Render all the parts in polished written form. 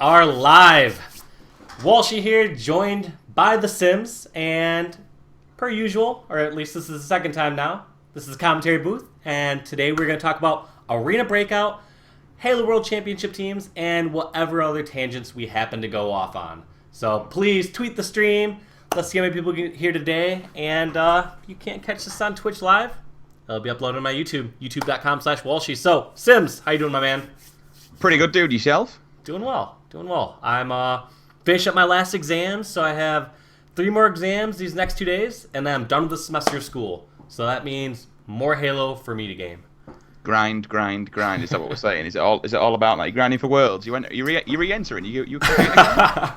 Are live. Walshy here, joined by TheSimms, and per usual, or at least this is the second time now, this is the commentary booth, and today we're going to talk about Arena Breakout, Halo World Championship teams, and whatever other tangents we happen to go off on. So please tweet the stream. Let's see how many people get here today, and if you can't catch this on Twitch Live, it'll be uploaded on my YouTube, youtube.com/Walshy. So, Sims, how you doing, my man? Pretty good, dude. Yourself? Doing well. I'm finished up my last exams, so I have 3 more exams these next 2 days, and then I'm done with the semester of school. So that means more Halo for me to game. Grind. Is that what we're saying? Is it all about like grinding for worlds? You re-entering? You I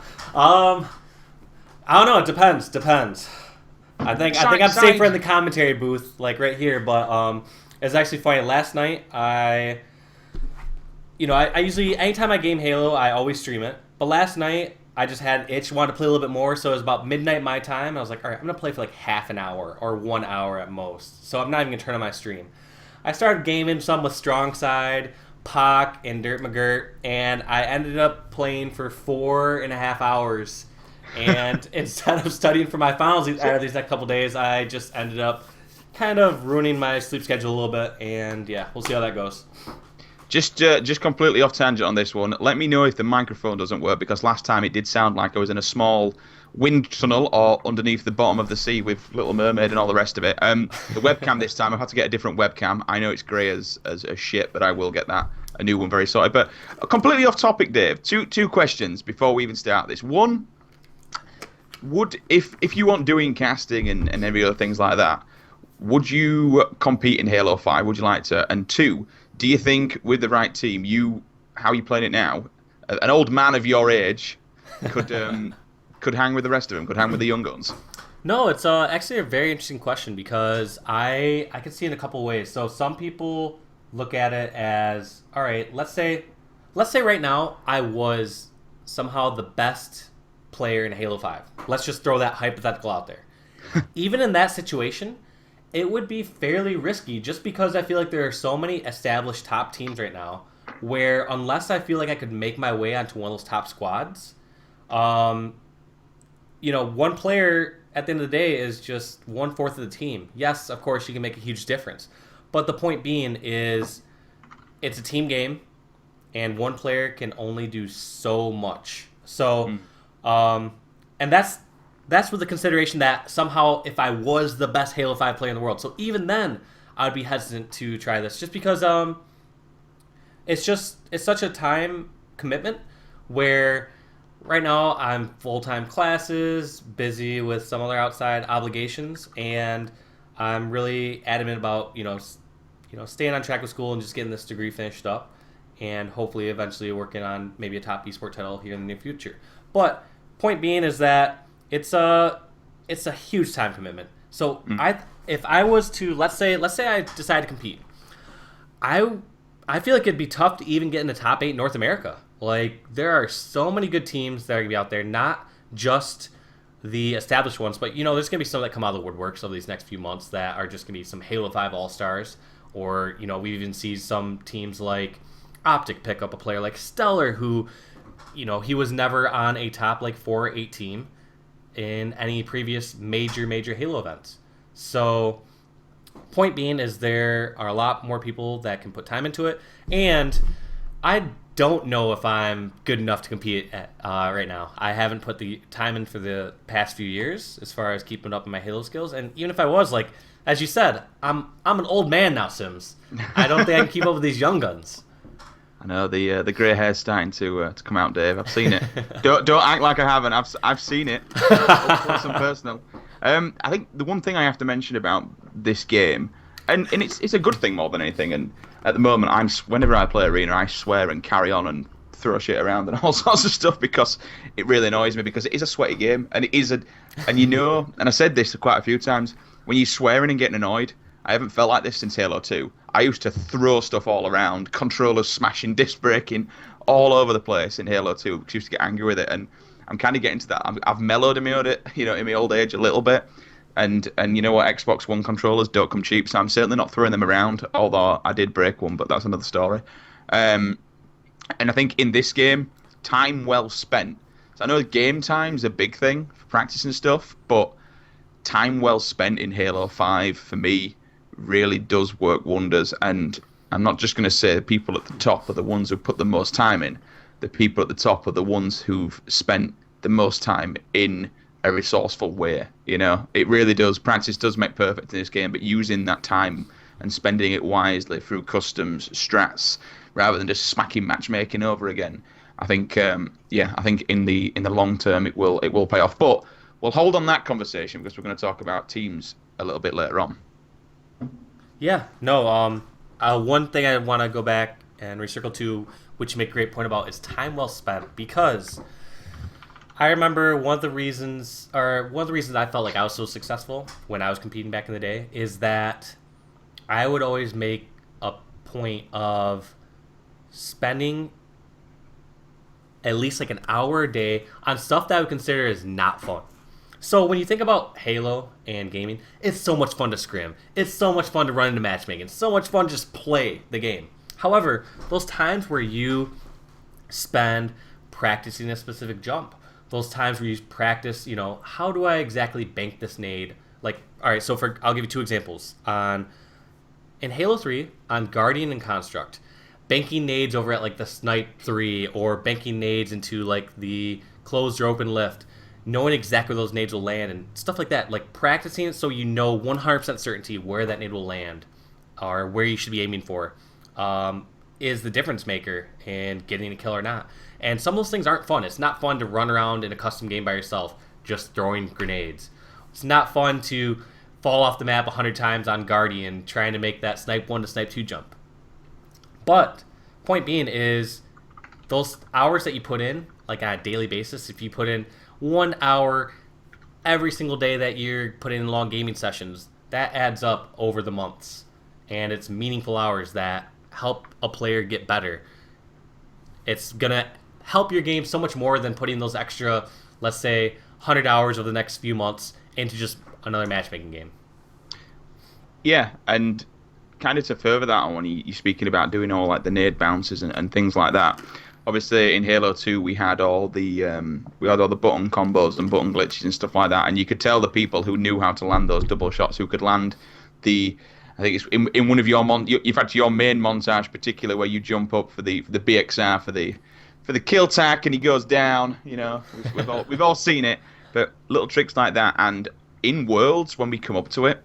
don't know. It depends. I think I'm safer in the commentary booth, like right here. But it's actually funny. Last night I usually, anytime I game Halo, I always stream it. But last night, I just had an itch, wanted to play a little bit more, so it was about midnight my time. I was like, all right, I'm going to play for like half an hour or 1 hour at most. So I'm not even going to turn on my stream. I started gaming some with Strong Side, Pock, and Dirt McGirt, and I ended up playing for 4.5 hours. And instead of studying for my finals these next couple days, I just ended up kind of ruining my sleep schedule a little bit. And yeah, we'll see how that goes. Just completely off tangent on this one. Let me know if the microphone doesn't work, because last time it did sound like I was in a small wind tunnel or underneath the bottom of the sea with Little Mermaid and all the rest of it. The webcam this time, I've had to get a different webcam. I know it's grey as shit, but I will get a new one very sorted. But completely off topic, Dave. Two questions before we even start this. One, if you weren't doing casting and every other things like that, would you compete in Halo 5? Would you like to? And two, do you think with the right team, how you playing it now, an old man of your age could hang with the rest of them, could hang with the young guns? No, it's actually a very interesting question, because I can see it in a couple ways. So some people look at it as, all right, let's say right now I was somehow the best player in Halo 5. Let's just throw that hypothetical out there. Even in that situation, it would be fairly risky, just because I feel like there are so many established top teams right now where, unless I feel like I could make my way onto one of those top squads, one player at the end of the day is just 1/4 of the team. Yes, of course, you can make a huge difference. But the point being is, it's a team game, and one player can only do so much. So, and that's with the consideration that somehow if I was the best Halo 5 player in the world. So even then, I would be hesitant to try this, just because it's such a time commitment where right now I'm full-time classes, busy with some other outside obligations, and I'm really adamant about, staying on track with school and just getting this degree finished up, and hopefully eventually working on maybe a top esport title here in the near future. But point being is that it's a huge time commitment. So if I was to let's say I decide to compete, I feel like it'd be tough to even get in the top 8 in North America. Like, there are so many good teams that are gonna be out there, not just the established ones, but there's gonna be some that come out of the woodworks over these next few months that are just gonna be some Halo 5 All-Stars, or we even see some teams like Optic pick up a player like Stellar, who he was never on a top 4 or 8 team in any previous major Halo events. So, point being is there are a lot more people that can put time into it, and I don't know if I'm good enough to compete right now. I haven't put the time in for the past few years as far as keeping up my Halo skills, and even if I was, as you said, I'm an old man now, Sims. I don't think I can keep up with these young guns. I know the grey hair's starting to come out, Dave. I've seen it. Don't act like I haven't. I've seen it. Up close and personal. I think the one thing I have to mention about this game, and it's a good thing more than anything. And at the moment, whenever I play Arena, I swear and carry on and throw shit around and all sorts of stuff, because it really annoys me, because it is a sweaty game, and it is and I said this quite a few times, when you're swearing and getting annoyed. I haven't felt like this since Halo 2. I used to throw stuff all around, controllers smashing, disc breaking, all over the place in Halo 2, because I used to get angry with it, and I'm kind of getting to that. I've mellowed it, in my old age a little bit, and you know what, Xbox One controllers don't come cheap, so I'm certainly not throwing them around, although I did break one, but that's another story. And I think in this game, time well spent. So I know game time's a big thing for practice and stuff, but time well spent in Halo 5 for me really does work wonders. And I'm not just going to say the people at the top are the ones who put the most time in. The people at the top are the ones who've spent the most time in a resourceful way. You know, it really does. Practice does make perfect in this game, but using that time and spending it wisely through customs, strats, rather than just smacking matchmaking over again. I think, I think in the long term it will pay off. But we'll hold on that conversation because we're going to talk about teams a little bit later on. Yeah, no. One thing I want to go back and recircle to, which you make a great point about, is time well spent. Because I remember one of the reasons I felt like I was so successful when I was competing back in the day is that I would always make a point of spending at least like an hour a day on stuff that I would consider as not fun. So when you think about Halo and gaming, it's so much fun to scrim. It's so much fun to run into matchmaking. It's so much fun to just play the game. However, those times where you spend practicing a specific jump, those times where you practice, how do I exactly bank this nade? Like, all right, so I'll give you two examples. In Halo 3, on Guardian and Construct, banking nades over at like the Snipe 3 or banking nades into like the closed or open lift, knowing exactly where those nades will land and stuff like that. Like practicing it so you know 100% certainty where that nade will land or where you should be aiming for is the difference maker in getting a kill or not. And some of those things aren't fun. It's not fun to run around in a custom game by yourself just throwing grenades. It's not fun to fall off the map 100 times on Guardian trying to make that Snipe 1 to Snipe 2 jump. But point being is those hours that you put in, like on a daily basis, if you put in 1 hour every single day that you're putting in long gaming sessions, that adds up over the months. And it's meaningful hours that help a player get better. It's going to help your game so much more than putting those extra, let's say, 100 hours over the next few months into just another matchmaking game. Yeah, and kind of to further that on, when you're speaking about doing all like the nade bounces and things like that. Obviously, in Halo 2, we had all the button combos and button glitches and stuff like that, and you could tell the people who knew how to land those double shots, who could land the. I think it's in one of your in fact your main montage, particularly where you jump up for the BXR for the kill tack and he goes down. We've all seen it, but little tricks like that, and in Worlds when we come up to it,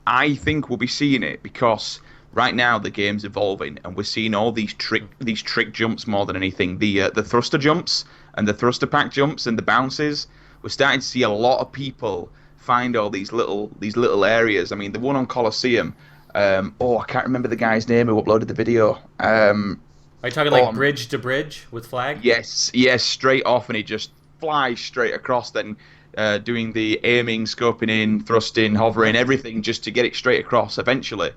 I think we'll be seeing it because right now the game's evolving and we're seeing all these trick jumps more than anything. The thruster jumps and the thruster pack jumps and the bounces. We're starting to see a lot of people find all these little areas. I mean, the one on Colosseum. I can't remember the guy's name who uploaded the video. Are you talking like bridge to bridge with flag? Yes, straight off, and he just flies straight across. Then doing the aiming, scoping in, thrusting, hovering, everything just to get it straight across. Eventually,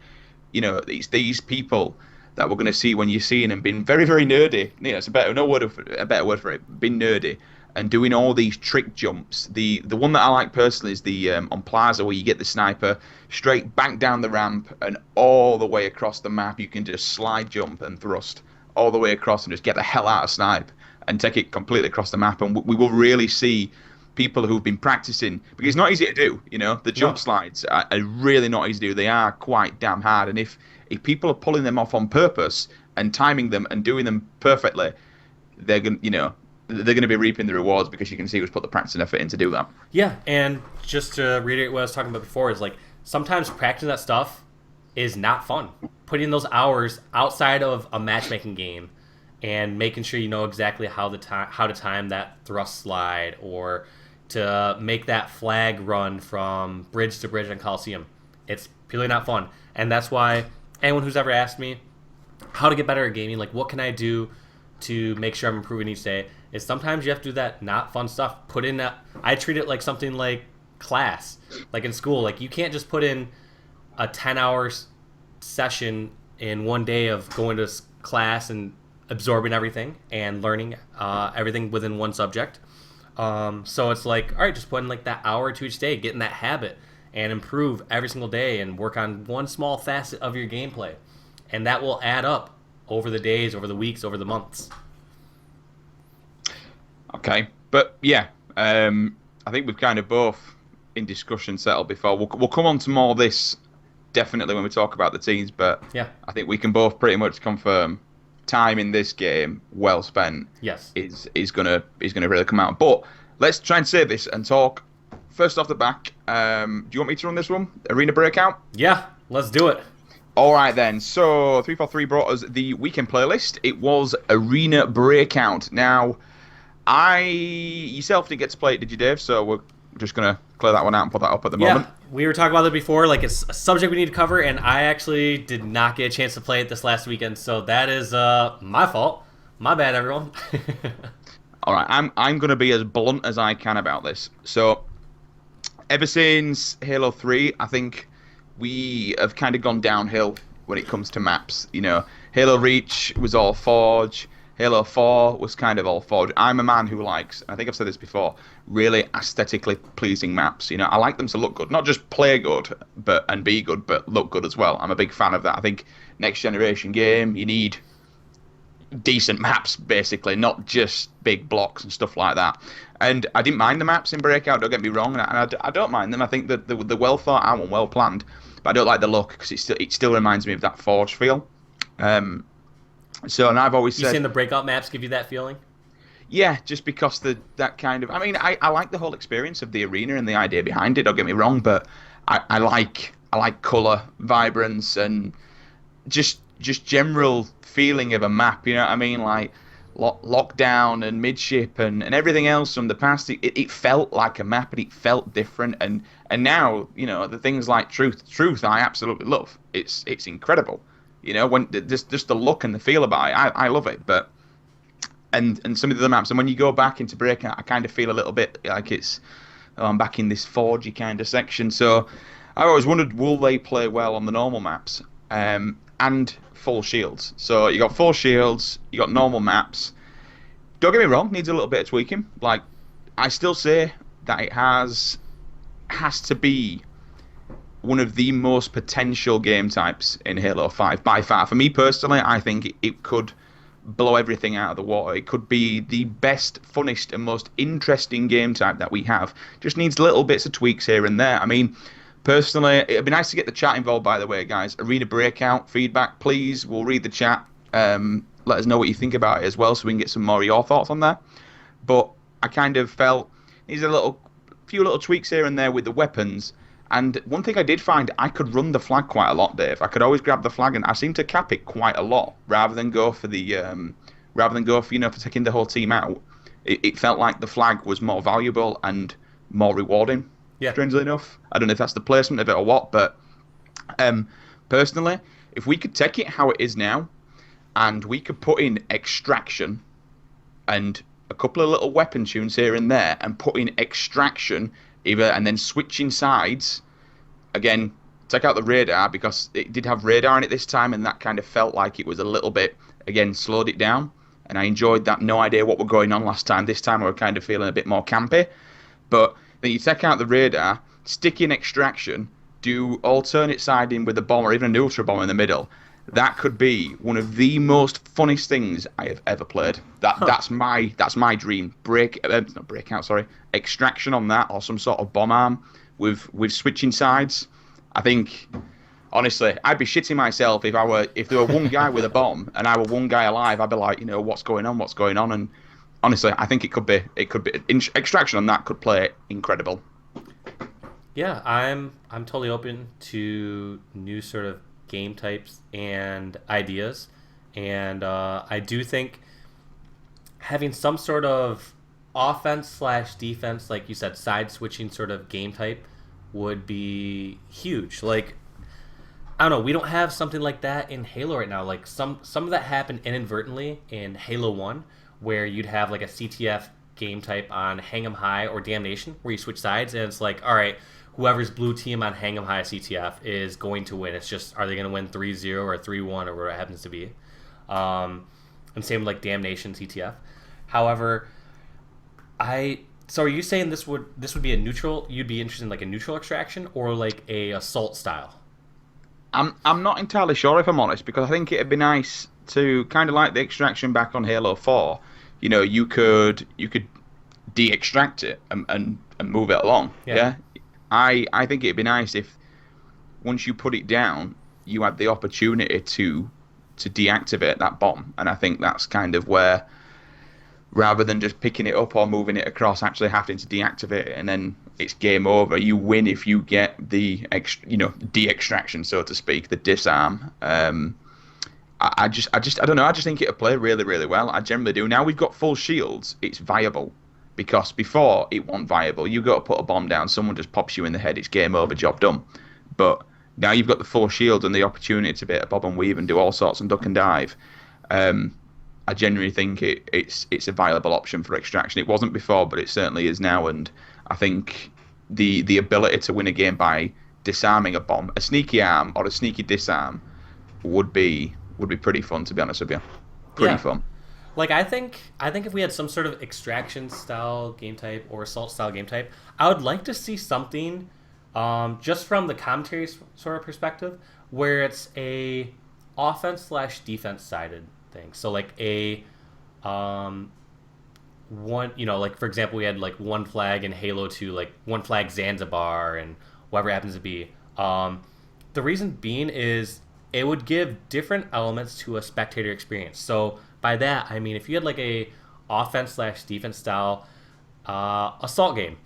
these people that we're going to see when you're seeing them being very, very nerdy. It's a better word for it. Being nerdy and doing all these trick jumps. The one that I like personally is the on Plaza, where you get the sniper straight back down the ramp and all the way across the map. You can just slide jump and thrust all the way across and just get the hell out of snipe and take it completely across the map. And we will really see people who've been practicing, because it's not easy to do. The jump slides are really not easy to do. They are quite damn hard, and if people are pulling them off on purpose and timing them and doing them perfectly, they're going to be reaping the rewards, because you can see who's put the practice and effort in to do that. Yeah, and just to reiterate what I was talking about before, is like sometimes practicing that stuff is not fun. Putting those hours outside of a matchmaking game and making sure you know exactly how to time that thrust slide or to make that flag run from bridge to bridge on Coliseum. It's purely not fun. And that's why anyone who's ever asked me how to get better at gaming, like what can I do to make sure I'm improving each day, is sometimes you have to do that not fun stuff. I treat it like something like class, like in school. Like you can't just put in a 10-hour session in one day of going to class and absorbing everything and learning everything within one subject. So it's like, all right, just put in like that hour or two each day, get in that habit and improve every single day and work on one small facet of your gameplay. And that will add up over the days, over the weeks, over the months. Okay, but yeah, I think we've kind of both in discussion settled before. We'll come on to more of this definitely when we talk about the teams, but Yeah. I think we can both pretty much confirm time in this game well spent Yes. is gonna really come out. But let's try and save this and talk first off the back. Do you want me to run this one? Arena Breakout? Yeah. Let's do it. All right then. So 343 brought us the weekend playlist. It was Arena Breakout. Now, I yourself didn't get to play it, did you, Dave? So we're just gonna clear that one out and put that up at the Yeah. moment. We were talking about it before. Like, it's a subject we need to cover, and I actually did not get a chance to play it this last weekend. So that is my fault. My bad, everyone. All right, I'm gonna be as blunt as I can about this. So ever since Halo 3, I think we have kind of gone downhill when it comes to maps. You know, Halo Reach was all Forge. Halo 4 was kind of all Forge. I'm a man who likes, I think I've said this before, really aesthetically pleasing maps. You know, I like them to look good, not just play good, and be good, but look good as well. I'm a big fan of that. I think next generation game, you need decent maps, basically, not just big blocks and stuff like that. And I didn't mind the maps in Breakout, don't get me wrong, and I don't mind them. I think that they're well thought out and well planned, but I don't like the look because it still reminds me of that Forge feel. And I've always You said, saying the breakout maps give you that feeling? yeah, just because that kind of, I mean, I like the whole experience of the arena and the idea behind it. Don't get me wrong, but I like color, vibrance, and just general feeling of a map. You know what I mean? Like lockdown and midship and everything else from the past. It felt like a map, and it felt different. And now, you know, the things like truth, I absolutely love. It's incredible. You know, when just the look and the feel about it, I love it. But and some of the other maps, and when you go back into Breakout, I kind of feel a little bit like I'm back in this forgey kind of section. So I always wondered, will they play well on the normal maps? And full shields. So you got full shields, you got normal maps. Don't get me wrong, needs a little bit of tweaking. Like, I still say that it has to be one of the most potential game types in Halo 5 by far. For me personally, I think it could blow everything out of the water. It could be the best, funnest, and most interesting game type that we have. Just needs little bits of tweaks here and there. I mean, personally, it'd be nice to get the chat involved, by the way, guys. Arena Breakout feedback, please. We'll read the chat. Let us know what you think about it as well, so we can get some more of your thoughts on that. But I kind of felt there's few little tweaks here and there with the weapons. And one thing I did find, I could run the flag quite a lot, Dave. I could always grab the flag, and I seemed to cap it quite a lot, rather than go for for taking the whole team out. It felt like the flag was more valuable and more rewarding. Yeah. Strangely enough, I don't know if that's the placement of it or what, but personally, if we could take it how it is now, and we could put in extraction and a couple of little weapon tunes here and there, and put in extraction and then switching sides again. Take out the radar, because it did have radar in it this time, and that kind of felt like it was a little bit, again, slowed it down. And I enjoyed that. No idea what were going on last time. This time we were kind of feeling a bit more campy. But then you take out the radar, stick in extraction, do alternate siding with a bomb or even an ultra bomb in the middle. That could be one of the most funnest things I have ever played. That's my dream. Not breakout, sorry. Extraction on that, or some sort of bomb arm with switching sides. I think, honestly, I'd be shitting myself if there were one guy with a bomb and I were one guy alive. I'd be like, you know, what's going on? And honestly, I think it could be extraction on that could play incredible. Yeah, I'm totally open to new sort of game types and ideas, and I do think having some sort of offense/defense, like you said, side switching sort of game type would be huge. Like, I don't know, we don't have something like that in Halo right now. Like some of that happened inadvertently in Halo 1, where you'd have like a CTF game type on Hang 'em High or Damnation, where you switch sides, and it's like, all right, whoever's blue team on Hang 'em High CTF is going to win. It's just, are they going to win 3-0 or 3-1 or whatever it happens to be? And same with like Damnation CTF. However, so are you saying this would be a neutral? You'd be interested in like a neutral extraction or like a assault style? I'm not entirely sure, if I'm honest, because I think it'd be nice to kind of like the extraction back on Halo 4. You know, you could de-extract it and move it along. Yeah. Yeah, I think it'd be nice if once you put it down, you had the opportunity to deactivate that bomb, and I think that's kind of where, rather than just picking it up or moving it across, actually having to deactivate it and then it's game over. You win if you get the de-extraction, so to speak, the disarm. I don't know. I just think it'll play really, really well. I generally do. Now we've got full shields, it's viable. Because before it wasn't viable, you got to put a bomb down, someone just pops you in the head, it's game over, job done. But now you've got the full shield and the opportunity to be able to bob and weave and do all sorts and duck and dive. I genuinely think it's a viable option for extraction. It wasn't before, but it certainly is now. And I think the ability to win a game by disarming a bomb, a sneaky arm or a sneaky disarm, would be pretty fun, to be honest with you. Pretty fun. Like I think if we had some sort of extraction style game type or assault style game type, I would like to see something, just from the commentary sort of perspective, where it's a offense/defense sided thing. So like a one, like for example, we had like one flag in Halo 2, like one flag Zanzibar and whatever it happens to be. The reason being is it would give different elements to a spectator experience. So by that, I mean if you had like a offense/defense style assault game,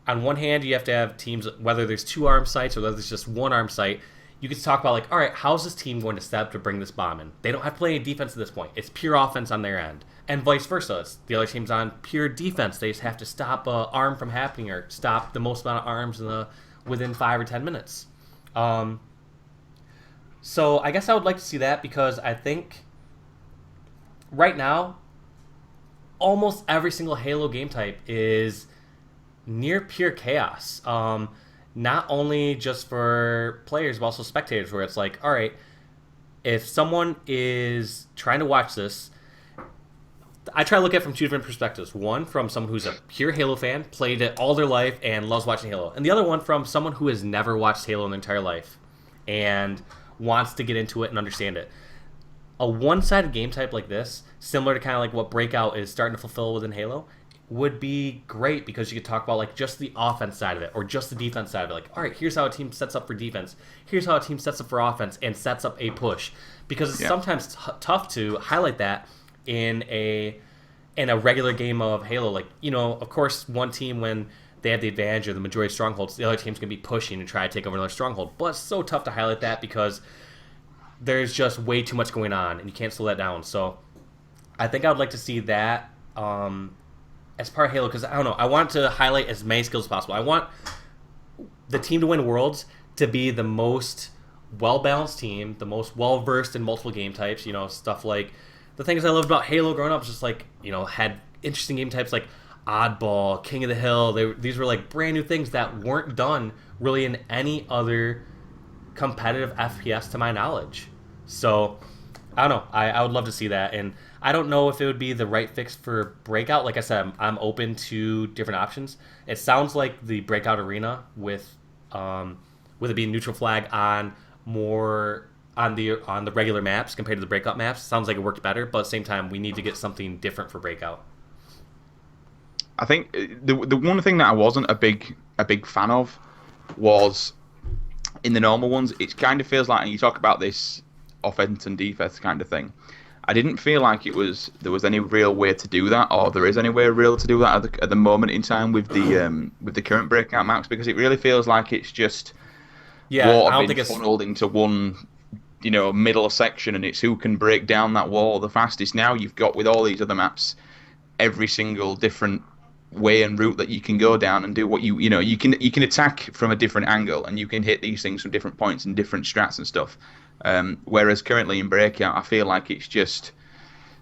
on one hand you have to have teams, whether there's two arm sites or whether there's just one arm site, you can talk about like, all right, how's this team going to set up to bring this bomb in? They don't have to play any defense at this point. It's pure offense on their end. And vice versa. It's the other team's on pure defense. They just have to stop an arm from happening or stop the most amount of arms within 5 or 10 minutes. So I guess I would like to see that, because I think right now, almost every single Halo game type is near pure chaos. Not only just for players, but also spectators, where it's like, all right, if someone is trying to watch this, I try to look at it from two different perspectives. One, from someone who's a pure Halo fan, played it all their life and loves watching Halo. And the other one from someone who has never watched Halo in their entire life and wants to get into it and understand it. A one-sided game type like this, similar to kind of like what Breakout is starting to fulfill within Halo, would be great, because you could talk about like just the offense side of it or just the defense side of it. Like, all right, here's how a team sets up for defense. Here's how a team sets up for offense and sets up a push. Because it's sometimes tough to highlight that in a regular game of Halo. Like, of course, one team, when they have the advantage or the majority of strongholds, the other team's going to be pushing and try to take over another stronghold. But it's so tough to highlight that because there's just way too much going on and you can't slow that down. So I think I would like to see that as part of Halo, because I don't know, I want to highlight as many skills as possible. I want the team to win Worlds to be the most well-balanced team, the most well-versed in multiple game types. Stuff like the things I loved about Halo growing up is just like, had interesting game types like Oddball, King of the Hill. These were like brand new things that weren't done really in any other competitive FPS to my knowledge. So I don't know, I would love to see that. And I don't know if it would be the right fix for Breakout. Like I said, I'm open to different options. It sounds like the Breakout arena with it being neutral flag on the regular maps compared to the Breakout maps, sounds like it worked better. But at the same time, we need to get something different for Breakout. I think the one thing that I wasn't a big fan of was in the normal ones. It kind of feels like, and you talk about this offense and defense kind of thing, I didn't feel like there was any real way to do that, or there is any way real to do that at the moment in time with the current Breakout maps, because it really feels like it's just water I don't think being it's funneled into one middle section, and it's who can break down that wall the fastest. Now you've got, with all these other maps, every single different way and route that you can go down and do what you can attack from a different angle, and you can hit these things from different points and different strats and stuff. Whereas currently in Breakout, I feel like it's just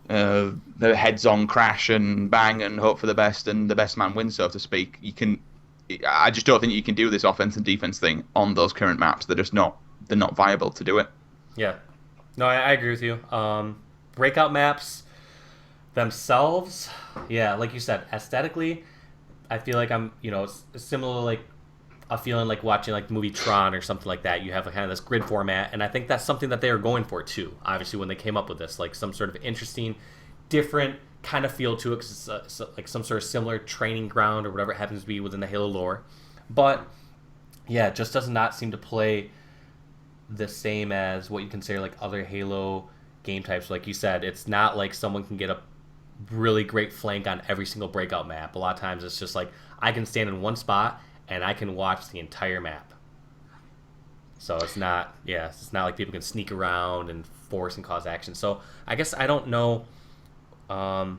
the heads-on crash and bang and hope for the best, and the best man wins, so to speak. I just don't think you can do this offense and defense thing on those current maps. They're not viable to do it. Yeah, no, I agree with you. Breakout maps themselves, yeah, like you said, aesthetically, I feel like I'm, similar, like a feeling like watching like the movie Tron or something like that. You have kind of this grid format, and I think that's something that they were going for too. Obviously, when they came up with this, like some sort of interesting, different kind of feel to it because it's like some sort of similar training ground or whatever it happens to be within the Halo lore. But yeah, it just does not seem to play the same as what you consider like other Halo game types. Like you said, it's not like someone can get a really great flank on every single breakout map. A lot of times it's just like I can stand in one spot and I can watch the entire map. So it's not like people can sneak around and force and cause action. So I guess I don't know. I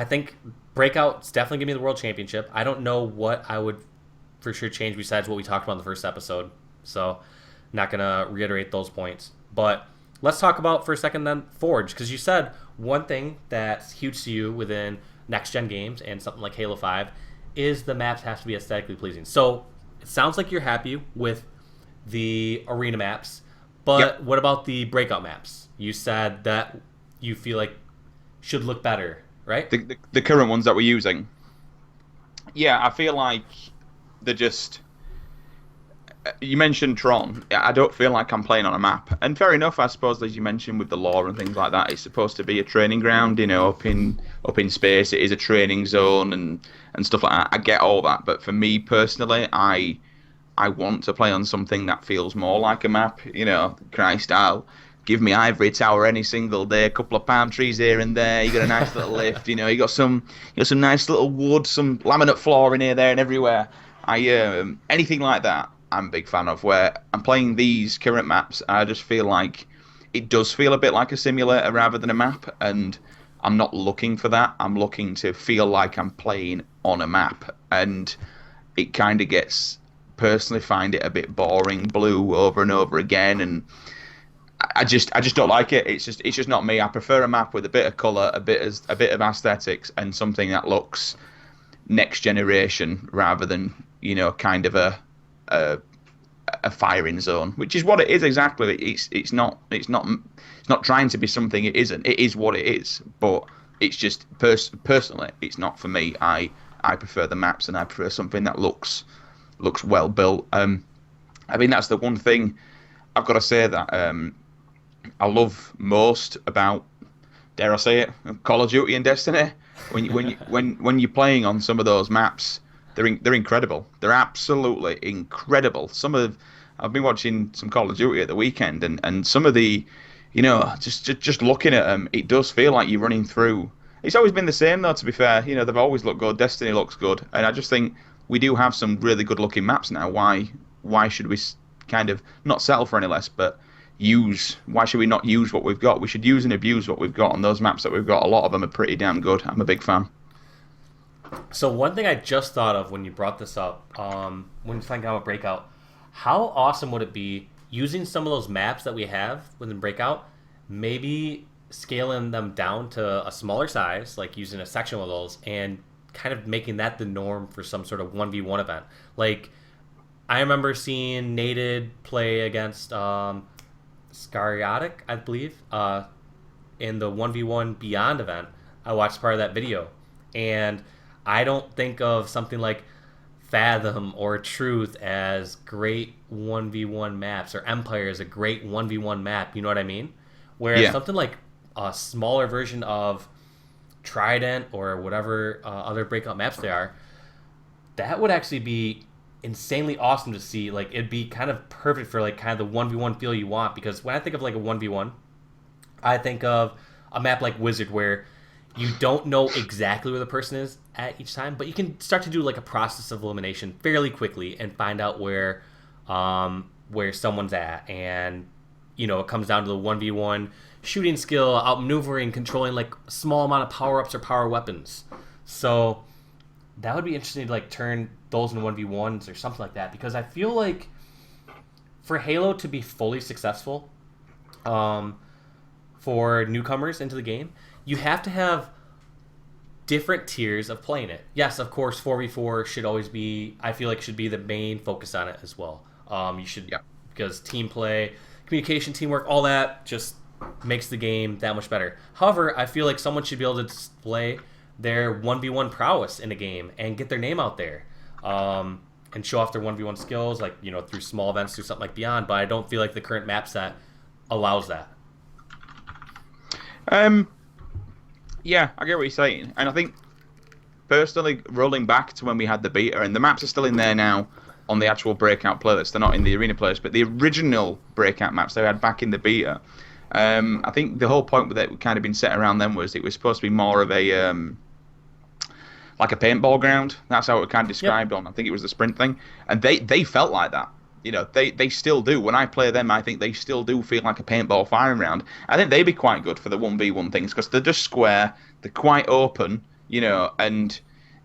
think Breakout's definitely gonna be the world championship. I don't know what I would for sure change besides what we talked about in the first episode. So not gonna reiterate those points. But let's talk about for a second then Forge, because you said one thing that's huge to you within next gen games and something like Halo 5 is the maps have to be aesthetically pleasing. So it sounds like you're happy with the arena maps, but Yep. what about the breakout maps? You said that you feel like should look better, right? The current ones that we're using. Yeah, I feel like they're just. You mentioned Tron. I don't feel like I'm playing on a map, and fair enough, I suppose. As you mentioned with the lore and things like that, it's supposed to be a training ground, up in space. It is a training zone and stuff like that. I get all that, but for me personally, I want to play on something that feels more like a map. Christ, I'll give me Ivory Tower any single day. A couple of palm trees here and there. You got a nice little lift. You got some nice little wood, some laminate flooring here, there, and everywhere. Anything like that, I'm a big fan of. Where I'm playing these current maps, I just feel like it does feel a bit like a simulator rather than a map, and I'm not looking for that. I'm looking to feel like I'm playing on a map, and it kind of gets, personally find it a bit boring, blue over and over again, and I just don't like it. It's just not me. I prefer a map with a bit of colour, a bit of aesthetics, and something that looks next generation rather than kind of a firing zone, which is what it is exactly. It's not trying to be something it isn't. It is what it is, but it's just personally, it's not for me. I prefer the maps, and I prefer something that looks well built. I mean, that's the one thing I've got to say that I love most about, dare I say it, Call of Duty and Destiny. When you're playing on some of those maps, they're incredible. They're absolutely incredible. I've been watching some Call of Duty at the weekend, and some of the, just looking at them, it does feel like you're running through. It's always been the same though. To be fair, they've always looked good. Destiny looks good, and I just think we do have some really good looking maps now. Why should we kind of not settle for any less, but why should we not use what we've got? We should use and abuse what we've got, and those maps that we've got, a lot of them are pretty damn good. I'm a big fan. So one thing I just thought of when you brought this up, when you're thinking about Breakout, how awesome would it be using some of those maps that we have within Breakout, maybe scaling them down to a smaller size, like using a section of those, and kind of making that the norm for some sort of 1v1 event. Like, I remember seeing Nated play against Scariotic, I believe, in the 1v1 Beyond event. I watched part of that video, and I don't think of something like Fathom or Truth as great 1v1 maps, or Empire as a great 1v1 map, you know what I mean? Whereas something like a smaller version of Trident or whatever other Breakout maps they are, that would actually be insanely awesome to see. Like, it'd be kind of perfect for like kind of the 1v1 feel you want, because when I think of like a 1v1, I think of a map like Wizard, where you don't know exactly where the person is at each time, but you can start to do like a process of elimination fairly quickly and find out where someone's at. And it comes down to the 1v1 shooting skill, outmaneuvering, controlling like a small amount of power-ups or power weapons. So that would be interesting to like turn those into 1v1s or something like that, because I feel like for Halo to be fully successful, for newcomers into the game, you have to have different tiers of playing it. Yes, of course, 4v4 should always be, I feel like, should be the main focus on it as well. You should, because team play, communication, teamwork, all that just makes the game that much better. However, I feel like someone should be able to display their 1v1 prowess in a game and get their name out there, and show off their 1v1 skills, like, through small events, through something like Beyond. But I don't feel like the current map set allows that. Yeah, I get what you're saying, and I think personally, rolling back to when we had the beta, and the maps are still in there now on the actual Breakout playlist. They're not in the arena playlist, but the original Breakout maps they had back in the beta. I think the whole point with it kind of been set around them was it was supposed to be more of a like a paintball ground. That's how it was kind of Yep. described on. I think it was the sprint thing, and they felt like that. They still do. When I play them, I think they still do feel like a paintball firing round. I think they'd be quite good for the 1v1 things because they're just square, they're quite open, and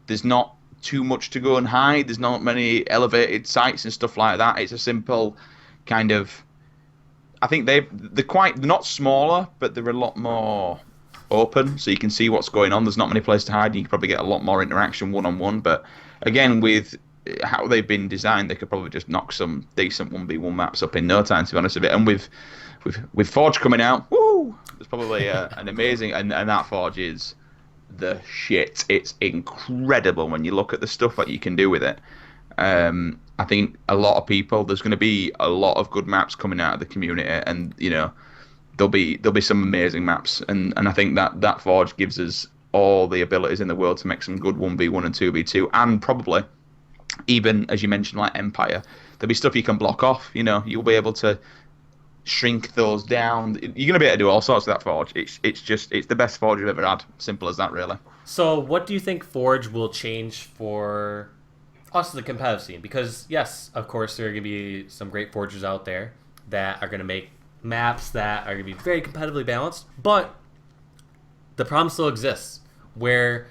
there's not too much to go and hide. There's not many elevated sites and stuff like that. It's a simple kind of. I think they're not smaller, but they're a lot more open, so you can see what's going on. There's not many places to hide. You can probably get a lot more interaction one on one. But again, with how they've been designed, they could probably just knock some decent 1v1 maps up in no time. To be honest with it, and with Forge coming out, woo! There's probably an amazing and that Forge is the shit. It's incredible when you look at the stuff that you can do with it. I think a lot of people. There's going to be a lot of good maps coming out of the community, and there'll be some amazing maps, and I think that Forge gives us all the abilities in the world to make some good 1v1 and 2v2, and probably even as you mentioned, like Empire, there'll be stuff you can block off. You'll be able to shrink those down. You're gonna be able to do all sorts of that Forge. It's the best Forge you've ever had. Simple as that, really. So, what do you think Forge will change for us, the competitive scene? Because yes, of course, there are going to be some great Forgers out there that are going to make maps that are going to be very competitively balanced, but the problem still exists where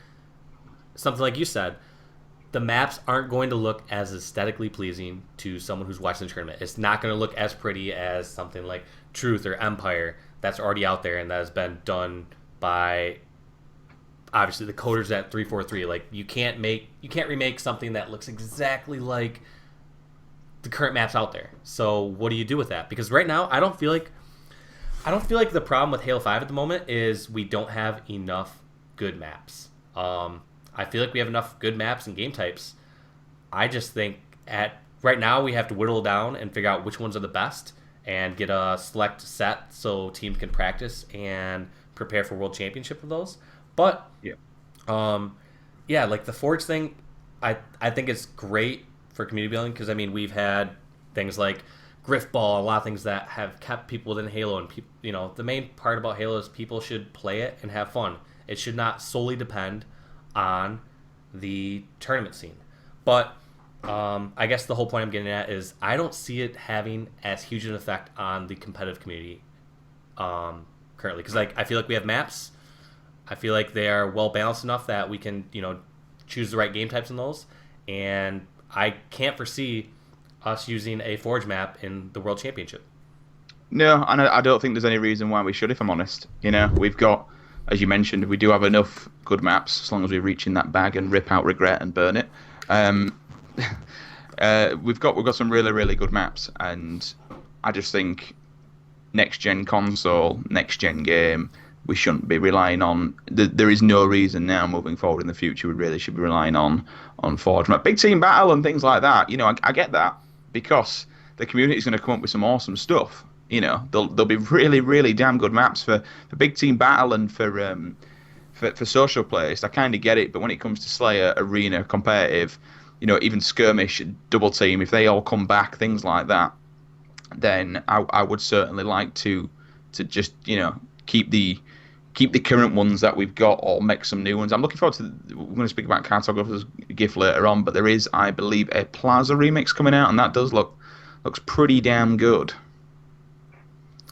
something like you said, the maps aren't going to look as aesthetically pleasing to someone who's watching the tournament. It's not going to look as pretty as something like Truth or Empire that's already out there and that has been done by obviously the coders at 343. Like you can't remake something that looks exactly like the current maps out there. So what do you do with that? Because right now I don't feel like the problem with Halo 5 at the moment is we don't have enough good maps. I feel like we have enough good maps and game types. I just think at right now we have to whittle down and figure out which ones are the best and get a select set so teams can practice and prepare for World Championship of those. But Yeah. yeah, like the Forge thing, I think it's great for community building because I mean we've had things like Griffball, a lot of things that have kept people within Halo, and the main part about Halo is people should play it and have fun. It should not solely depend on the tournament scene. But I guess the whole point I'm getting at is I don't see it having as huge an effect on the competitive community currently because I feel like we have maps. I feel like they are well balanced enough that we can choose the right game types in those, and I can't foresee us using a Forge map in the World Championship. No, and I don't think there's any reason why we should, if I'm honest. We've got, as you mentioned, we do have enough good maps as long as we reach in that bag and rip out regret and burn it. Um, we've got some really really good maps, and I just think next gen console, next gen game, we shouldn't be relying on. There is no reason now moving forward in the future we really should be relying on Forge map, big team battle and things like that. I get that because the community is going to come up with some awesome stuff. There'll be really really damn good maps for big team battle and for social players. I kind of get it, but when it comes to Slayer, arena, competitive, even skirmish, double team, if they all come back, things like that, then I would certainly like to just keep the current ones that we've got or make some new ones. I'm looking forward to. We're going to speak about Cartographer's GIF later on, but there is, I believe, a Plaza remix coming out, and that looks pretty damn good.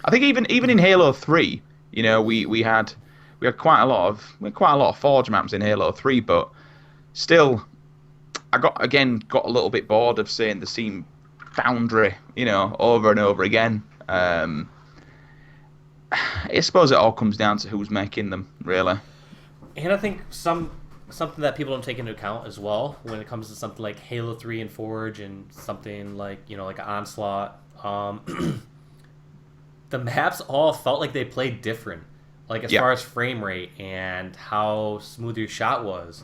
I think even in Halo 3, we had quite a lot of Forge maps in Halo 3, but still, I got a little bit bored of seeing the same foundry, over and over again. I suppose it all comes down to who's making them, really. And I think something that people don't take into account as well when it comes to something like Halo 3 and Forge and something like like an Onslaught. The maps all felt like they played different, like as far as frame rate and how smooth your shot was.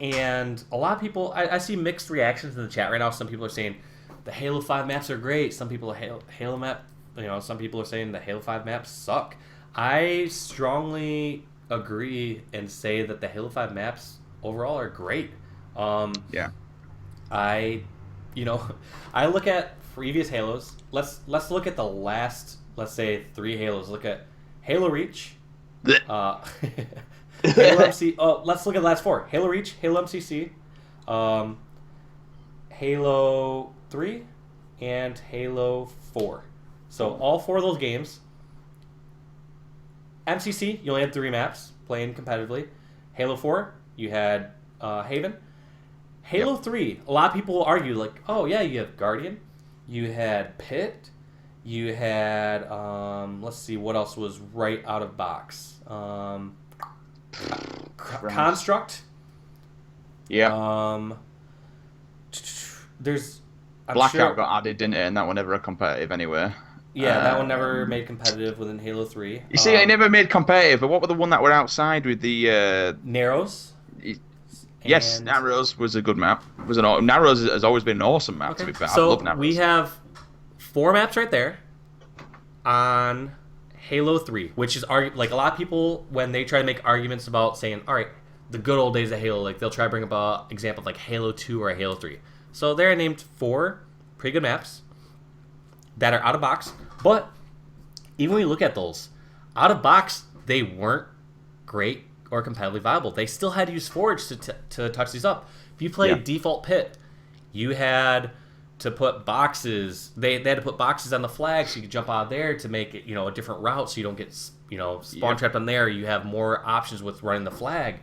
And a lot of people, I see mixed reactions in the chat right now. Some people are saying the Halo 5 maps are great. Some people Halo map, some people are saying the Halo 5 maps suck. I strongly agree and say that the Halo 5 maps overall are great. Um, Yeah. I, you know, I look at previous Halos. Let's look at the last, let's say, 3 Halos. Look at Halo Reach, uh, Halo MC. Oh, let's look at the last 4: Halo Reach, Halo MCC, um, Halo 3, and Halo 4. So all 4 of those games. MCC, you only had 3 maps playing competitively. Halo 4, you had Haven. Yep. Halo 3, a lot of people argue, like, oh, yeah, you have Guardian. You had Pit. You had, let's see, what else was right out of box? Construct. Yeah. There's, I'm Blackout sure, got added, didn't it? And that one never competitive anyway. yeah, that one never made competitive within Halo 3. You see, I never made competitive, but what were the one that were outside with the Narrows. Yes, And Narrows was a good map. Narrows has always been an awesome map. To be fair, I so love Narrows. we have 4 maps right there on Halo 3, which is like a lot of people when they try to make arguments about saying, all right, the good old days of Halo, like they'll try to bring up an example of like Halo 2 or Halo 3. So they're named 4 pretty good maps that are out of box, but even when you look at those out of box, they weren't great or competitively viable. They still had to use Forge to touch these up. If you played default Pit, you had to put boxes. They had to put boxes on the flag so you could jump out of there to make it, a different route so you don't get spawn trapped on there. You have more options with running the flag.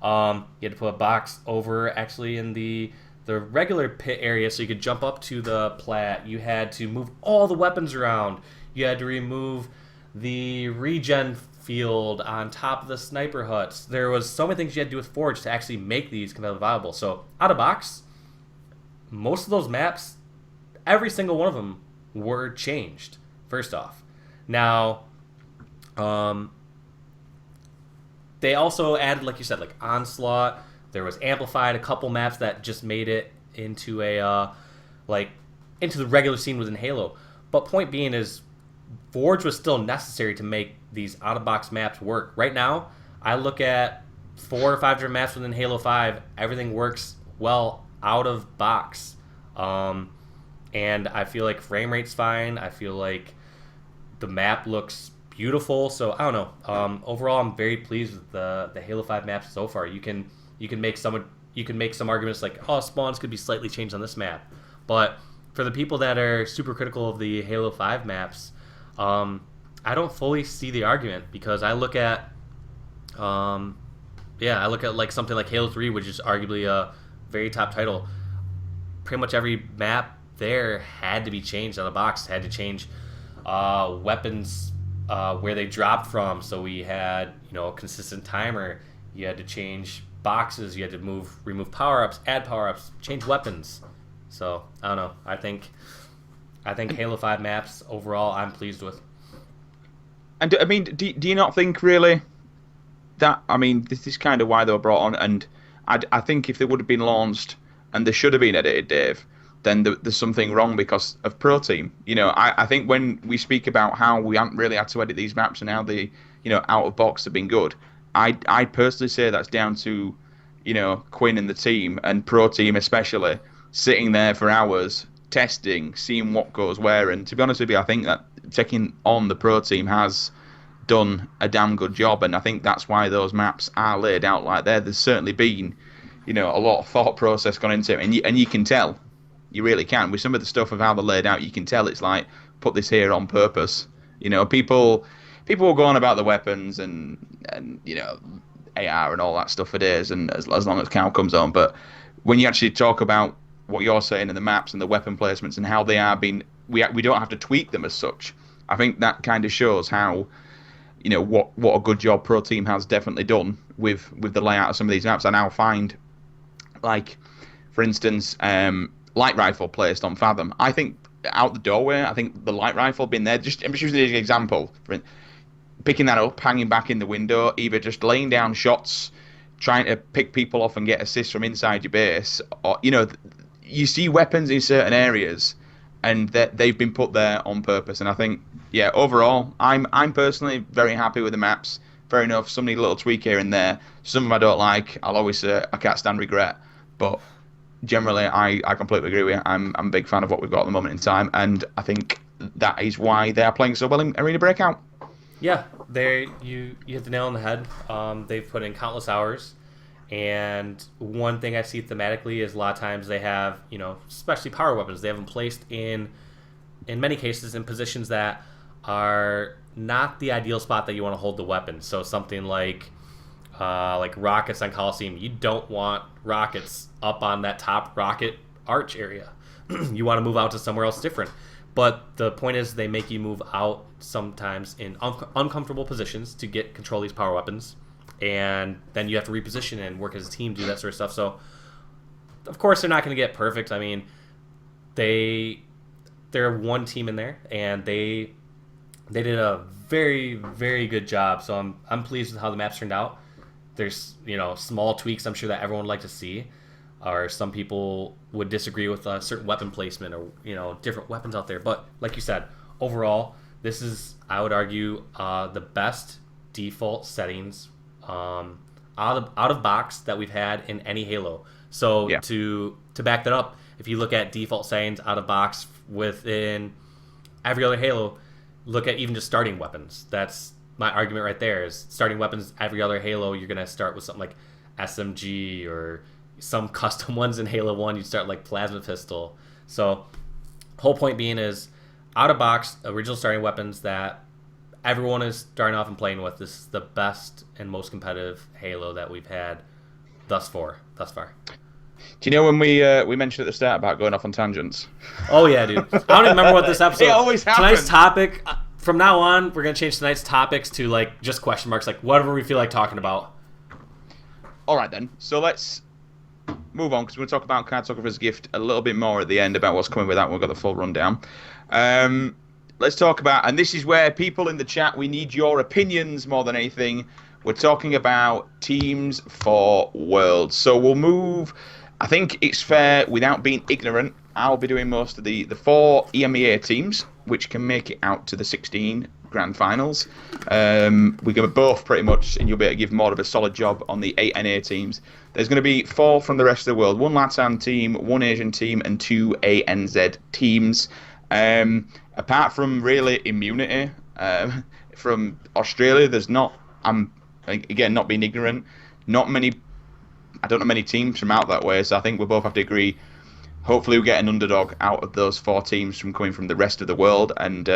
You had to put a box over actually in the regular pit area so you could jump up to the plat. You had to move all the weapons around. You had to remove the regen field on top of the sniper huts. There was so many things you had to do with Forge to actually make these competitively viable. So out of box, most of those maps, every single one of them were changed. First off, now, they also added, like you said, like Onslaught. There was Amplified, a couple maps that just made it into into the regular scene within Halo. But point being is, Forge was still necessary to make these out-of-box maps work. Right now, I look at 400 or 500 maps within Halo 5. Everything works well out of box. And I feel like frame rate's fine. I feel like the map looks beautiful. So, I don't know. Overall, I'm very pleased with the Halo 5 maps so far. You can make some arguments like, oh, spawns could be slightly changed on this map. But for the people that are super critical of the Halo 5 maps, I don't fully see the argument, because I look at like something like Halo 3, which is arguably a very top title. Pretty much every map there had to be changed out of the box. Had to change weapons where they dropped from, so we had a consistent timer. You had to change boxes. You had to remove power-ups, add power-ups, change weapons. So I don't know. I think Halo 5 maps overall, I'm pleased with. And I mean, do you not think really that? I mean, this is kind of why they were brought on, and I think if they would have been launched and they should have been edited, Dave, then there's something wrong because of Pro Team. I think when we speak about how we haven't really had to edit these maps and how the out of box have been good, I personally say that's down to Quinn and the team, and Pro Team especially, sitting there for hours testing, seeing what goes where. And to be honest with you, I think that taking on the Pro Team has done a damn good job, and I think that's why those maps are laid out like that. There's certainly been a lot of thought process gone into it, and you can tell, you really can, with some of the stuff of how they're laid out. You can tell it's like, put this here on purpose. People will go on about the weapons and AR and all that stuff for days, and as long as Cal comes on. But when you actually talk about what you're saying in the maps and the weapon placements and how they are being, we don't have to tweak them as such. I think that kind of shows how what a good job Pro Team has definitely done with the layout of some of these maps. I now find, like, for instance, light rifle placed on Fathom. I think out the doorway, I think the light rifle being there, I'm just using it as an example, picking that up, hanging back in the window, either just laying down shots, trying to pick people off and get assists from inside your base, or you see weapons in certain areas, and they've been put there on purpose. And I think, overall, I'm personally very happy with the maps, fair enough. Some need a little tweak here and there. Some of them I don't like. I'll always say I can't stand regret. But generally, I completely agree with you. I'm a big fan of what we've got at the moment in time, and I think that is why they are playing so well in Arena Breakout. Yeah, you hit the nail on the head. They've put in countless hours, and one thing I see thematically is a lot of times they have, especially power weapons, they have them placed in many cases in positions that are not the ideal spot that you want to hold the weapon. So something like rockets on Coliseum, you don't want rockets up on that top rocket arch area. You want to move out to somewhere else different. But the point is they make you move out sometimes in uncomfortable positions to get control of these power weapons. And then you have to reposition and work as a team, do that sort of stuff. So, of course, they're not going to get perfect. I mean, they're one team in there, and they did a very, very good job. So I'm pleased with how the maps turned out. There's small tweaks I'm sure that everyone would like to see, or some people would disagree with a certain weapon placement or different weapons out there. But like you said, overall, this is, I would argue, the best default settings out of box that we've had in any Halo. So Yeah. to back that up, if you look at default settings out of box within every other Halo, look at even just starting weapons. That's my argument right there. Is starting weapons every other Halo, you're gonna start with something like SMG or some custom ones in Halo 1. You start like plasma pistol. So whole point being is out of box original starting weapons that everyone is starting off and playing with. This is the best and most competitive Halo that we've had thus far. Do you know when we mentioned at the start about going off on tangents? Oh yeah, dude. I don't even remember what this episode. It always happens. Tonight's topic. From now on, we're gonna change tonight's topics to like just question marks, like whatever we feel like talking about. All right then. So let's move on because we're going to talk about Cartographer's Gift a little bit more at the end about what's coming with that. We've got the full rundown. Let's talk about, and this is where people in the chat, we need your opinions more than anything. We're talking about teams for Worlds. So we'll move. I think it's fair, without being ignorant, I'll be doing most of the 4 EMEA teams, which can make it out to the 16 grand finals. We're going to both pretty much, and you'll be able to give more of a solid job on the 8 NA teams. There's going to be 4 from the rest of the world, 1 LATAM team, 1 Asian team, and 2 ANZ teams. Apart from really immunity from Australia, there's not, again, not being ignorant, I don't know many teams from out that way, so I think we both have to agree. Hopefully we get an underdog out of those 4 teams from coming from the rest of the world, and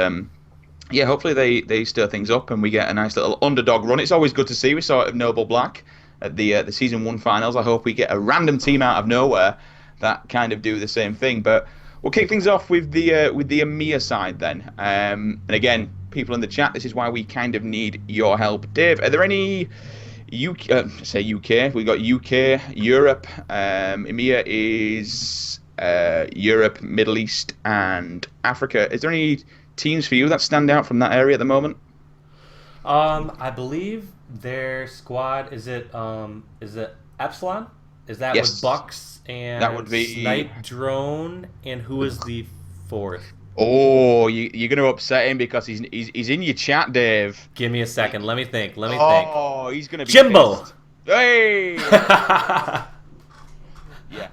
hopefully they stir things up and we get a nice little underdog run. It's always good to see. We saw it at Noble Black at the season 1 finals. I hope we get a random team out of nowhere that kind of do the same thing. But we'll kick things off with the EMEA side then. And again, people in the chat, this is why we kind of need your help. Dave, are there any UK? We got UK, Europe. EMEA is Europe, Middle East, and Africa. Is there any teams for you that stand out from that area at the moment? I believe their squad is it Epsilon? Is that Yes. with Bucks and That would be Snipe Drone, and who is the 4th? Oh, you're going to upset him because he's in your chat, Dave. Give me a second. Let me think. Oh, he's going to be Jimbo. pissed. Hey. Yeah,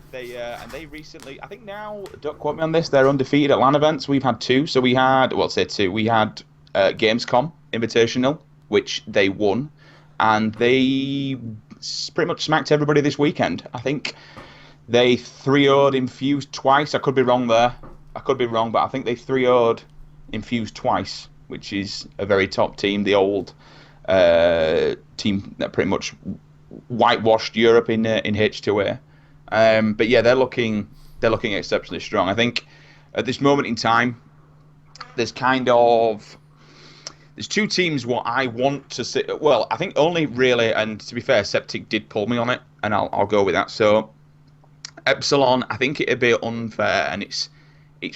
they recently, I think now, don't quote me on this, they're undefeated at LAN events. We've had 2. So we had, we had Gamescom Invitational, which they won, and they pretty much smacked everybody this weekend. I think they 3-0'd Infused twice. I could be wrong there. But I think they 3-0'd Infused twice, which is a very top team. The old team that pretty much whitewashed Europe in H2A. But yeah, they're looking exceptionally strong. I think at this moment in time, there's 2 teams what I want to see. Well, I think only really, and to be fair, Septic did pull me on it, and I'll go with that. So Epsilon, I think it'd be unfair, and it's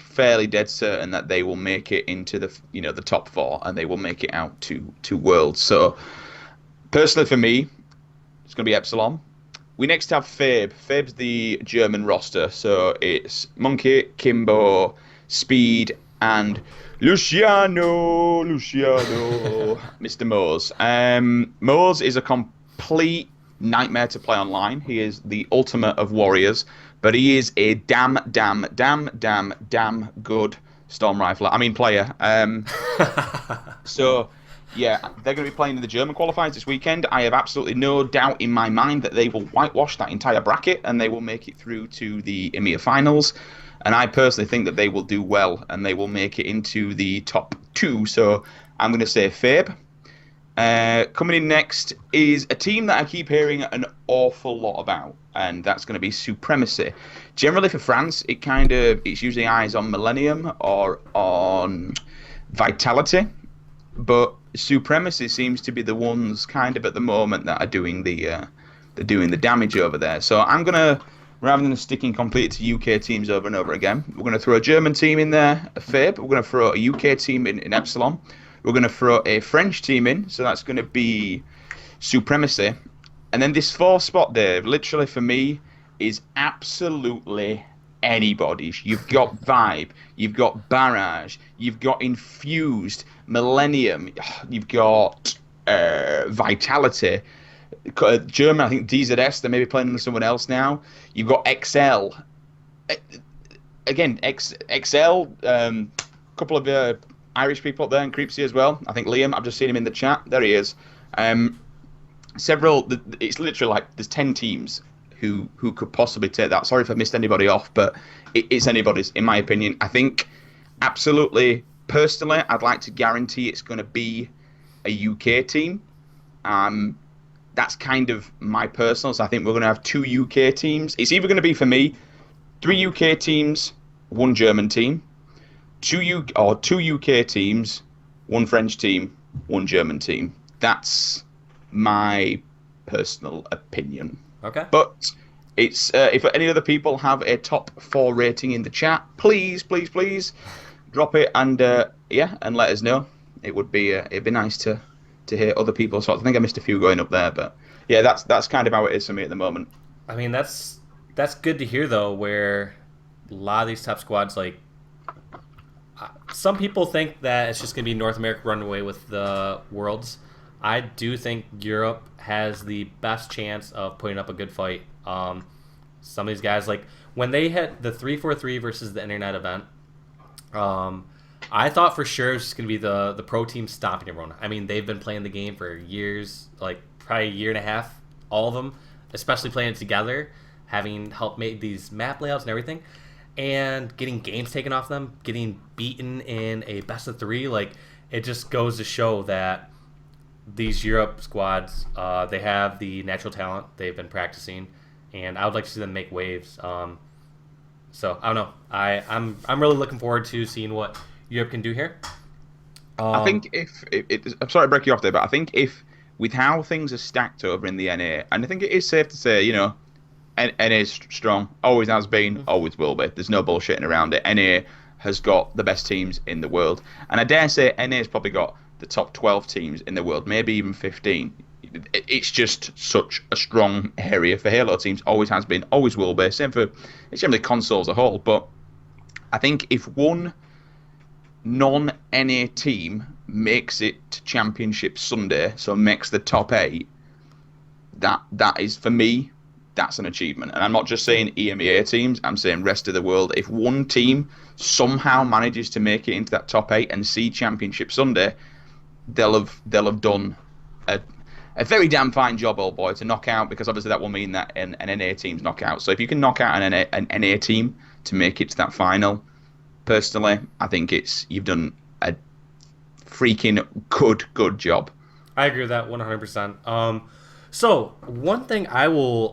fairly dead certain that they will make it into the top 4, and they will make it out to Worlds. So personally, for me, it's going to be Epsilon. We next have Fabe. Fabe's the German roster, so it's Monkey, Kimbo, Speed, and Luciano, Mr. Moores. Moores is a complete nightmare to play online. He is the ultimate of warriors, but he is a damn good storm rifler. I mean, player. So, yeah, they're going to be playing in the German qualifiers this weekend. I have absolutely no doubt in my mind that they will whitewash that entire bracket and they will make it through to the EMEA finals. And I personally think that they will do well and they will make it into the top 2. So I'm going to say Fabe. Coming in next is a team that I keep hearing an awful lot about, and that's going to be Supremacy. Generally for France, it's usually eyes on Millennium or on Vitality, but Supremacy seems to be the ones kind of at the moment that are doing the damage over there. So I'm gonna, rather than sticking completely to UK teams over and over again, we're gonna throw a German team in there, a Fabe. We're gonna throw a UK team in Epsilon. We're going to throw a French team in, so that's going to be Supremacy. And then this 4th spot, Dave, literally for me, is absolutely anybody's. You've got Vibe, you've got Barrage, you've got Infused, Millennium, you've got Vitality. German, I think DZS, they're maybe playing under someone else now. You've got XL. Again, XL, couple of... Irish people up there and Creepsy as well. I think Liam, I've just seen him in the chat. There he is. It's literally like there's 10 teams who could possibly take that. Sorry if I missed anybody off, but it's anybody's, in my opinion. I think absolutely, personally, I'd like to guarantee it's going to be a UK team. That's kind of my personal. So I think we're going to have 2 UK teams. It's either going to be, for me, 3 UK teams, 1 German team. 2 UK teams, 1 French team, 1 German team. That's my personal opinion. Okay. But it's if any other people have a top 4 rating in the chat, please drop it and and let us know. It would be it'd be nice to hear other people's thoughts. I think I missed a few going up there, but yeah, that's kind of how it is for me at the moment. I mean, that's good to hear though, where a lot of these top squads, like, some people think that it's just going to be North America run away with the Worlds. I do think Europe has the best chance of putting up a good fight. Some of these guys, like when they hit the 3-4-3 versus the internet event, I thought for sure it was just going to be the pro team stomping everyone. I mean, they've been playing the game for years, like probably a year and a half, all of them, especially playing it together, having helped make these map layouts and everything. And getting games taken off them, getting beaten in a best of 3, like, it just goes to show that these Europe squads, they have the natural talent, they've been practicing, and I would like to see them make waves. So I don't know, I'm really looking forward to seeing what Europe can do here. I think if I'm sorry to break you off there, but I think if with how things are stacked over in the NA, and I think it is safe to say, NA is strong, always has been, always will be. There's no bullshitting around it. NA has got the best teams in the world. And I dare say NA has probably got the top 12 teams in the world, maybe even 15. It's just such a strong area for Halo teams. Always has been, always will be. Same for generally console as a whole. But I think if one non-NA team makes it to Championship Sunday, so makes the top 8, that is, for me, that's an achievement. And I'm not just saying EMEA teams, I'm saying rest of the world. If one team somehow manages to make it into that top 8 and see Championship Sunday, they'll have done a very damn fine job, old boy, to knock out, because obviously that will mean that an NA team's knock out. So if you can knock out an NA team to make it to that final, personally, I think you've done a freaking good job. I agree with that 100%. So, one thing I will...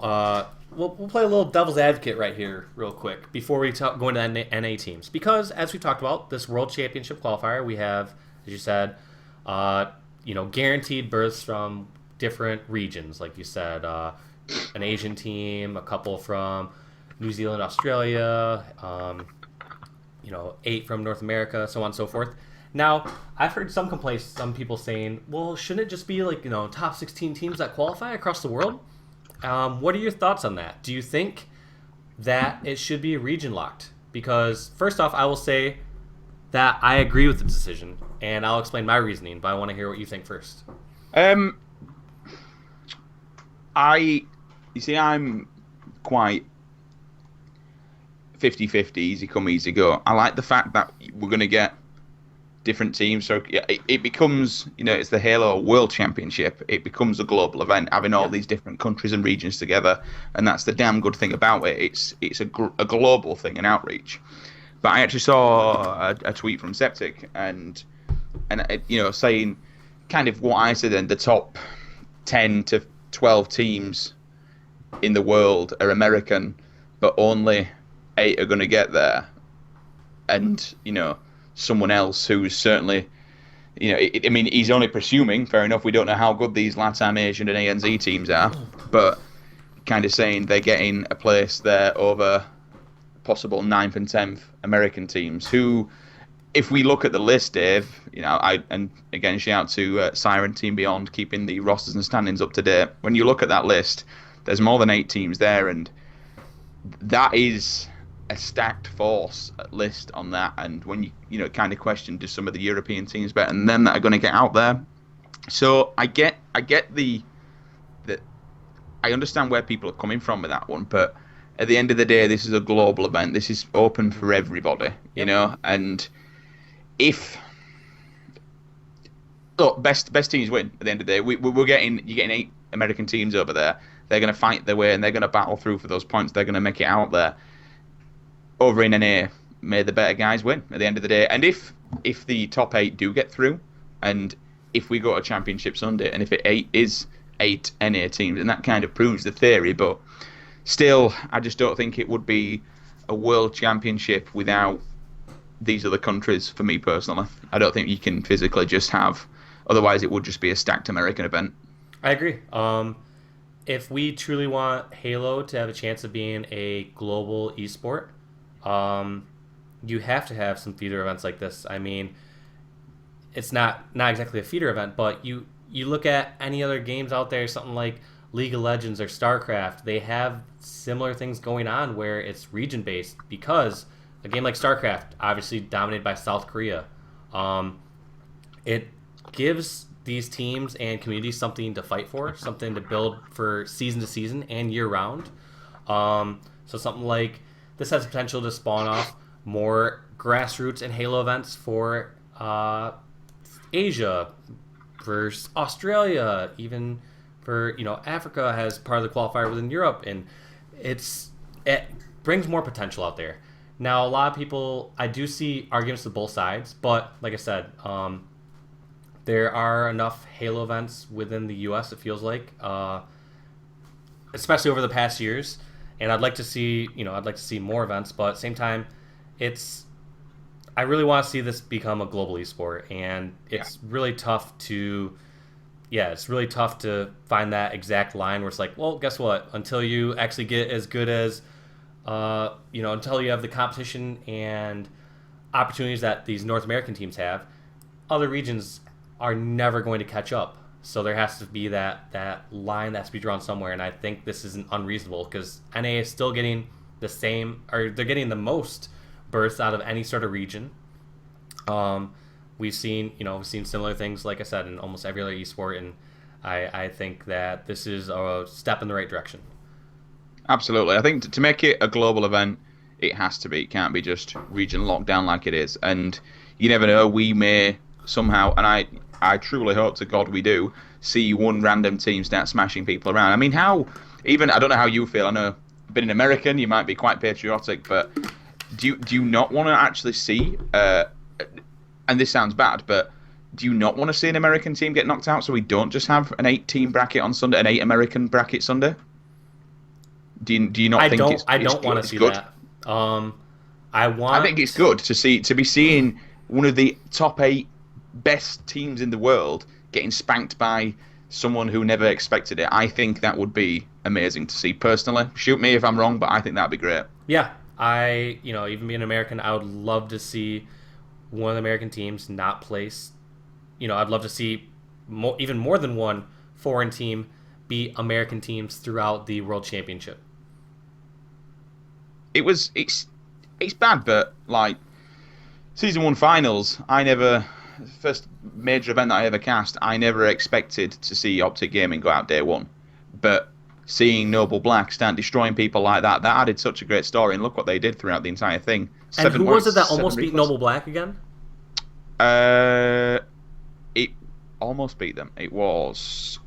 we'll play a little devil's advocate right here real quick before we go into NA teams. Because, as we talked about, this World Championship qualifier, we have, as you said, guaranteed berths from different regions. Like you said, an Asian team, a couple from New Zealand, Australia, 8 from North America, so on and so forth. Now, I've heard some complaints, some people saying, well, shouldn't it just be like, top 16 teams that qualify across the world? What are your thoughts on that? Do you think that it should be region locked? Because, first off, I will say that I agree with the decision, and I'll explain my reasoning, but I want to hear what you think first. Um, I, you see, I'm quite 50-50, easy come, easy go. I like the fact that we're going to get different teams. So yeah, it becomes, it's the Halo World Championship. It becomes a global event, having all Yeah. these different countries and regions together, and that's the damn good thing about it. It's a global thing, an outreach. But I actually saw a tweet from Septic, and saying kind of what I said. Then the top 10 to 12 teams in the world are American, but only 8 are going to get there, and someone else who's certainly, I mean, he's only presuming. Fair enough. We don't know how good these LATAM, Asian, and ANZ teams are, but kind of saying they're getting a place there over possible 9th and 10th American teams. Who, if we look at the list, Dave, and again shout out to Siren Team Beyond keeping the rosters and standings up to date. When you look at that list, there's more than 8 teams there, and that is a stacked force list on that. And when you kind of question, do some of the European teams better than them that are going to get out there? So I get the I understand where people are coming from with that one, but at the end of the day, this is a global event. This is open for everybody, Yep. and if look, best teams win at the end of the day. You're getting 8 American teams over there. They're going to fight their way and they're going to battle through for those points. They're going to make it out there. Over in NA, may the better guys win at the end of the day. And if the top 8 do get through, and if we go to Championship Sunday, and if it is 8 NA teams, and that kind of proves the theory, but still, I just don't think it would be a world championship without these other countries. For me personally, I don't think you can physically just have. Otherwise, it would just be a stacked American event. I agree. If we truly want Halo to have a chance of being a global esport, you have to have some feeder events like this. I mean, it's not exactly a feeder event, but you look at any other games out there, something like League of Legends or StarCraft, they have similar things going on where it's region based, because a game like StarCraft, obviously dominated by South Korea, it gives these teams and communities something to fight for, something to build for season to season and year round. So something like this has potential to spawn off more grassroots and Halo events for Asia, for Australia, even for Africa has part of the qualifier within Europe, and it brings more potential out there. Now, a lot of people, I do see arguments to both sides, but like I said, there are enough Halo events within the U.S. It feels like, especially over the past years, and I'd like to see more events. But at the same time, I really want to see this become a global esport, and it's really tough to find that exact line where it's like, well, guess what? Until you actually get as good as, until you have the competition and opportunities that these North American teams have, other regions are never going to catch up. So there has to be that line that has to be drawn somewhere, and I think this isn't unreasonable because NA is still getting the same, or they're getting the most berths out of any sort of region. We've seen similar things, like I said, in almost every other esport, and I think that this is a step in the right direction. Absolutely. I think to make it a global event, it has to be. It can't be just region lockdown like it is. And you never know, we may somehow, and I truly hope to God we do, see one random team start smashing people around. I mean, I don't know how you feel. I know, being an American, you might be quite patriotic, but do you not want to actually see, and this sounds bad, but do you not want to see an American team get knocked out so we don't just have an 8-team bracket on Sunday, an 8 American bracket Sunday? Do you not think it's I don't want to see good? that. I think it's good to be seeing one of the top 8 best teams in the world getting spanked by someone who never expected it. I think that would be amazing to see personally. Shoot me if I'm wrong, but I think that'd be great. Yeah, even being American, I would love to see one of the American teams not place. I'd love to see even more than one foreign team beat American teams throughout the World Championship. It's bad, but like Season 1 finals, first major event that I ever cast, I never expected to see Optic Gaming go out day one. But seeing Noble Black start destroying people like that added such a great story, and look what they did throughout the entire thing. And who was it that almost beat Noble Black again? It almost beat them. It was...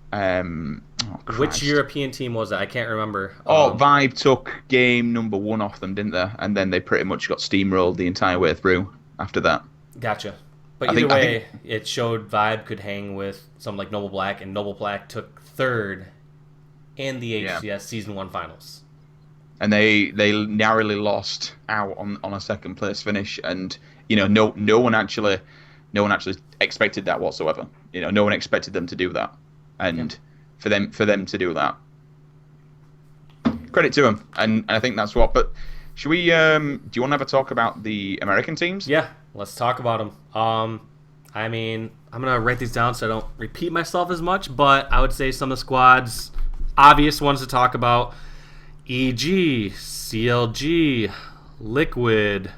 Which European team was it? I can't remember. Vibe took game number 1 off them, didn't they? And then they pretty much got steamrolled the entire way through after that. Gotcha. But either way, it showed Vibe could hang with something like Noble Black, and Noble Black took 3rd in the HCS Season 1 finals. And they narrowly lost out on a 2nd place finish, and no one actually expected that whatsoever. No one expected them to do that, and for them to do that, credit to them. And I think that's what. But should we? Do you want to have a talk about the American teams? Yeah, let's talk about them. I mean, I'm gonna write these down so I don't repeat myself as much. But I would say some of the squads, obvious ones to talk about: EG, CLG, Liquid,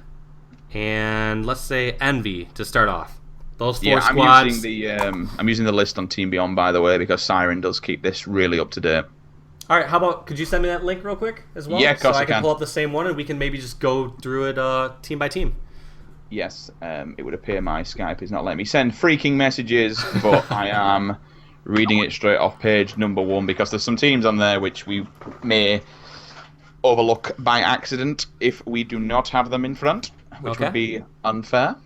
and let's say Envy to start off. Those 4 squads. I'm using the list on Team Beyond, by the way, because Siren does keep this really up to date. All right, how about, could you send me that link real quick as well? Yeah, of course so I can pull up the same one and we can maybe just go through it team by team. Yes, it would appear my Skype is not letting me send freaking messages, but I am reading it straight off page number 1 because there's some teams on there which we may overlook by accident if we do not have them in front, which would be unfair.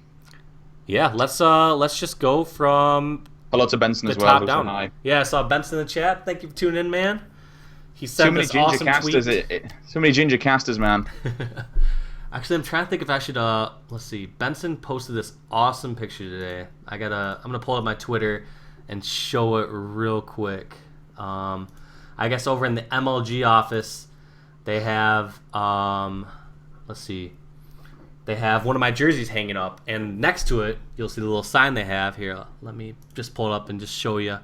Yeah, let's just go from hello to Benson as well. Top down. Yeah, I saw Benson in the chat. Thank you for tuning in, man. He sent this awesome tweet. So many ginger casters, man. Actually, I'm trying to think if I should. Let's see. Benson posted this awesome picture today. I'm gonna pull up my Twitter and show it real quick. I guess over in the MLG office, they have. Let's see. They have one of my jerseys hanging up, and next to it, you'll see the little sign they have here. Let me just pull it up and just show you.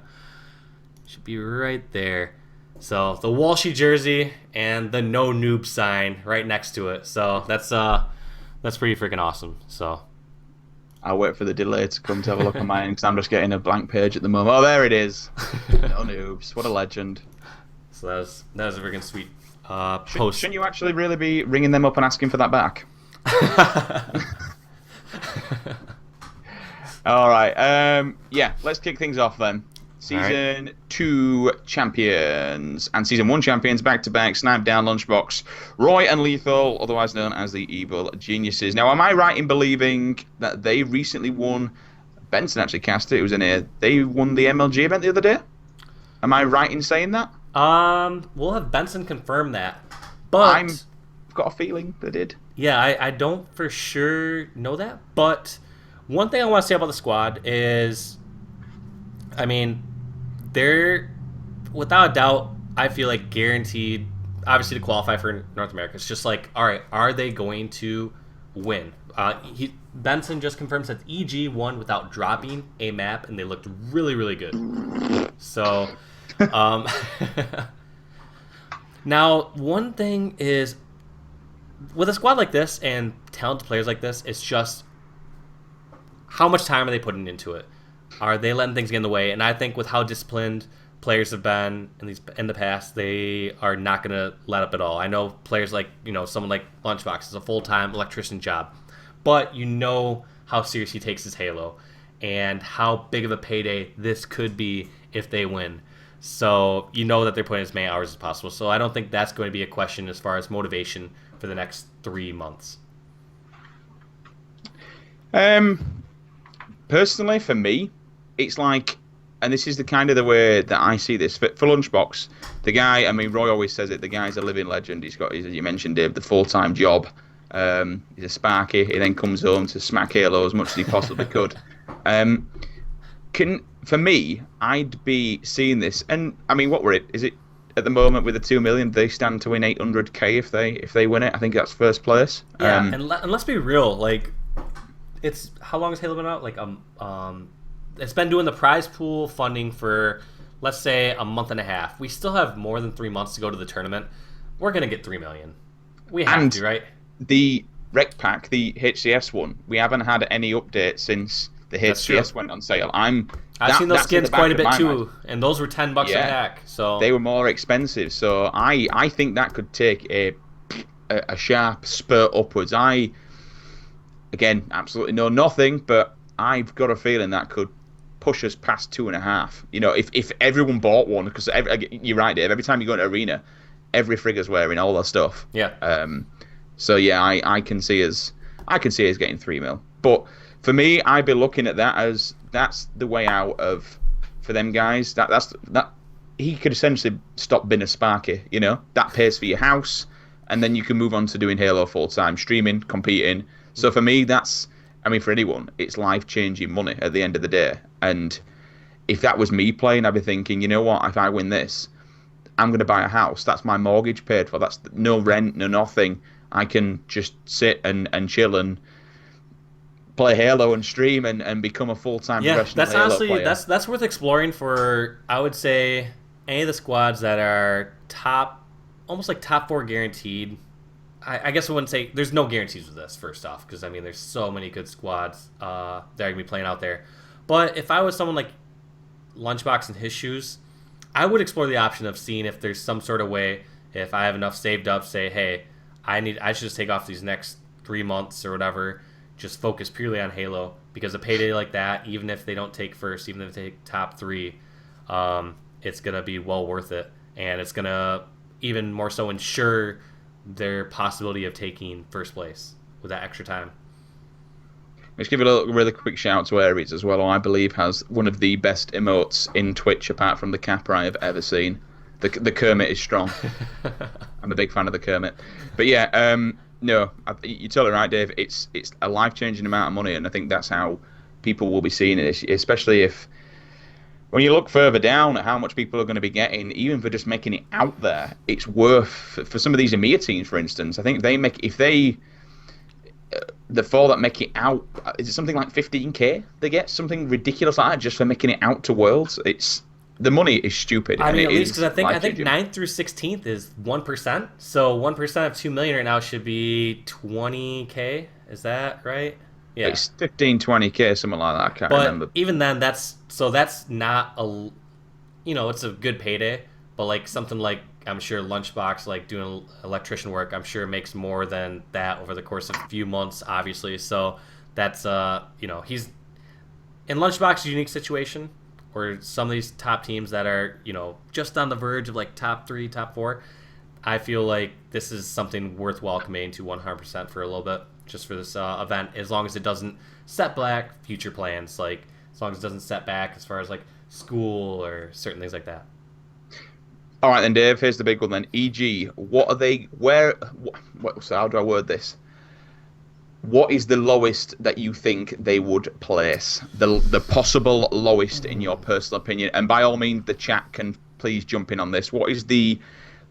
Should be right there. So the Walshy jersey and the no noob sign right next to it. So that's pretty freaking awesome. So I'll wait for the delay to come to have a look on mine because I'm just getting a blank page at the moment. Oh, there it is. No noobs. What a legend. So that was a freaking sweet post. Shouldn't you actually really be ringing them up and asking for that back? All right. Yeah, let's kick things off then. Season 2 champions and Season 1 champions back-to-back, Snipe Down, Lunchbox, Roy and Lethal, otherwise known as the Evil Geniuses. Now, am I right in believing that they recently won... Benson actually cast it. It was they won the MLG event the other day? Am I right in saying that? We'll have Benson confirm that. But I've got a feeling they did. Yeah, I don't for sure know that. But one thing I want to say about the squad is, I mean, they're, without a doubt, I feel like guaranteed, obviously, to qualify for North America. It's just like, all right, are they going to win? Benson just confirms that EG won without dropping a map, and they looked really, really good. So, now, one thing is, with a squad like this and talented players like this, it's just how much time are they putting into it? Are they letting things get in the way? And I think with how disciplined players have been in the past, they are not going to let up at all. I know players like, someone like Lunchbox is a full-time electrician job, but you know how serious he takes his Halo and how big of a payday this could be if they win. So you know that they're putting as many hours as possible. So I don't think that's going to be a question as far as motivation for the next 3 months. Personally, for me, it's like, and this is the kind of the way that I see this. For Lunchbox, the guy, I mean, Roy always says it, the guy's a living legend. He's got, as you mentioned, Dave, the full-time job. He's a Sparky. He then comes home to smack Halo as much as he possibly could. For me, I'd be seeing this, and I mean, what were it? Is it at the moment with the 2 million? They stand to win 800k if they win it. I think that's first place. Yeah, and let's be real. Like, it's how long has Halo been out? Like, it's been doing the prize pool funding for, let's say, a month and a half. We still have more than 3 months to go to the tournament. We're gonna get 3 million. We have to, right? Rec Pack, the HCS one, we haven't had any updates since the That's true. HCS went on sale. I've seen those That's in skins the back quite a of bit my mind. too, and those were $10 a Yeah, pack. So they were more expensive, so I think that could take a sharp spurt upwards. Again, absolutely know nothing, but I've got a feeling that could push us past 2.5. You know, if everyone bought one, because you're right, Dave. Every time you go into arena, every frigger's wearing all their stuff. yeah, So yeah, I can see us getting 3 mil. But for me, I'd be looking at that as that's the way out of for them guys. That he could essentially stop being a Sparky. You know, that pays for your house, and then you can move on to doing Halo full time, streaming, competing. So for me, for anyone, it's life changing money at the end of the day. And if that was me playing, I'd be thinking, you know what? If I win this, I'm going to buy a house. That's my mortgage paid for. That's no rent, no nothing. I can just sit and chill and play Halo and stream and become a full-time professional that's Halo honestly player. that's worth exploring for. I would say any of the squads that are top, almost like top 4 guaranteed. I guess I wouldn't say there's no guarantees with this. First off, because I mean there's so many good squads that are gonna be playing out there. But if I was someone like Lunchbox in his shoes, I would explore the option of seeing if there's some sort of way, if I have enough saved up, say, hey, I should just take off these next 3 months or whatever, just focus purely on Halo, because a payday like that, even if they don't take first, even if they take top 3, it's gonna be well worth it, and it's gonna even more so ensure their possibility of taking first place with that extra time. Let's give a really quick shout out to Ares as well, who I believe has one of the best emotes in Twitch apart from the Kappa I have ever seen. The Kermit is strong. I'm a big fan of the Kermit. But yeah, no, you're totally right, Dave. It's a life-changing amount of money, and I think that's how people will be seeing it, especially if when you look further down at how much people are going to be getting, even for just making it out there, it's worth, for some of these EMEA teams, for instance, I think the 4 that make it out, is it something like 15k they get? Something ridiculous like that just for making it out to Worlds? The money is stupid. I mean, at least because I think 9th through 16th is 1%. So 1% of 2 million right now should be 20k. Is that right? Yeah. It's 15-20k, something like that. I can't remember. But even then, that's not a, it's a good payday. But like something like, I'm sure Lunchbox, like doing electrician work, I'm sure makes more than that over the course of a few months, obviously. So that's he's in Lunchbox's unique situation, or some of these top teams that are just on the verge of like top 3, top 4. I feel like this is something worthwhile committing to 100% for a little bit, just for this event, as long as it doesn't set back future plans, like as long as it doesn't set back as far as like school or certain things like that. All right, then, Dave. Here's the big one. Then, EG. What are they? So how do I word this? What is the lowest that you think they would place? The possible lowest in your personal opinion, and by all means, the chat can please jump in on this. What is the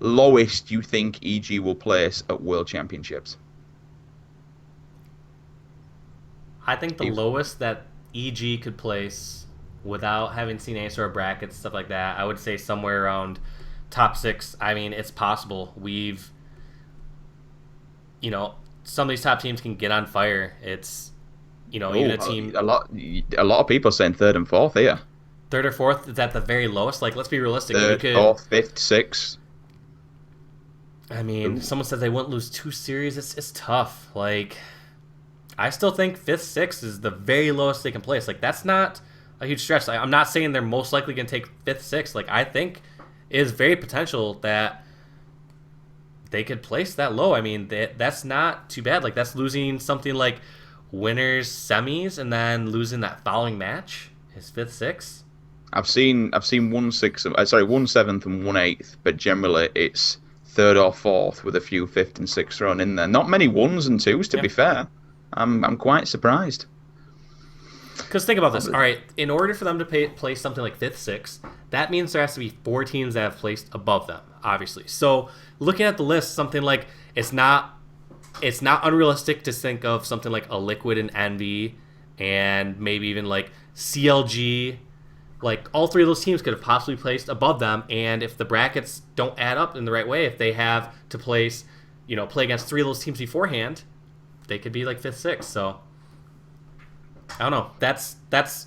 lowest you think EG will place at World Championships? I think the lowest that EG could place without having seen any sort of brackets, stuff like that, I would say somewhere around top 6. I mean, it's possible. Some of these top teams can get on fire. It's, even a team. A lot of people are saying 3rd and 4th here. 3rd or 4th is at the very lowest. Like, let's be realistic. 3rd, 4th, 5th, 6th. I mean, someone said they wouldn't lose 2 series. It's tough. Like, I still think 5th, 6th is the very lowest they can place. Like, that's not a huge stretch. I'm not saying they're most likely going to take 5th, 6th. Like, I think it is very potential that they could place that low. I mean, that's not too bad. Like, that's losing something like winners semis and then losing that following match is 5th, 6th. I've seen 1 7th and 1 8th, but generally it's 3rd or 4th with a few 5th and 6th thrown in there. Not many 1s and 2s, to be fair. I'm quite surprised. Because think about this. All right, in order for them to place something like 5th, 6th, that means there has to be 4 teams that have placed above them, obviously. So looking at the list, something like it's not unrealistic to think of something like a Liquid and Envy and maybe even like CLG. Like, all 3 of those teams could have possibly placed above them, and if the brackets don't add up in the right way, if they have to play against 3 of those teams beforehand, they could be like 5th, 6th. So I don't know. That's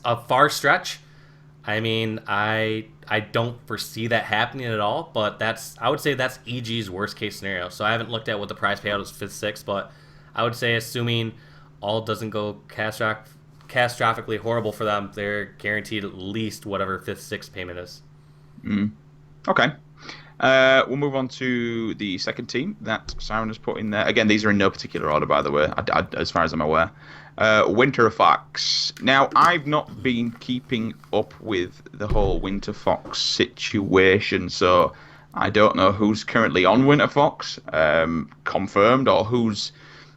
a far stretch. I mean, I don't foresee that happening at all, but I would say that's EG's worst case scenario. So I haven't looked at what the prize payout is 5th, 6th, but I would say assuming all doesn't go catastrophically horrible for them, they're guaranteed at least whatever 5th, 6th payment is. Okay. We'll move on to the second team that Siren has put in there. Again, these are in no particular order, by the way, as far as I'm aware. Winter Fox. Now, I've not been keeping up with the whole Winter Fox situation, so I don't know who's currently on Winter Fox, confirmed, or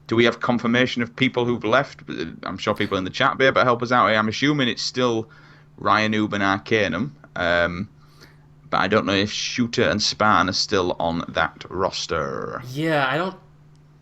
do we have confirmation of people who've left? I'm sure people in the chat be able to help us out here. I'm assuming it's still Ryan Noob and Arcanum, but I don't know if Shooter and Span are still on that roster. Yeah, I don't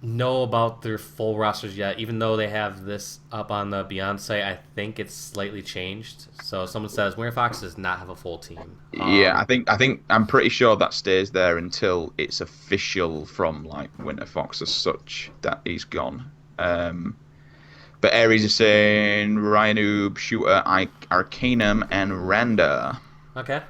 know about their full rosters yet. Even though they have this up on the Beyond site, I think it's slightly changed. So someone says Winter Fox does not have a full team. Yeah, I think I'm pretty sure that stays there until it's official from like Winter Fox as such that he's gone. But Aries is saying Ryan Oob, Shooter, Arcanum, and Randa. Okay.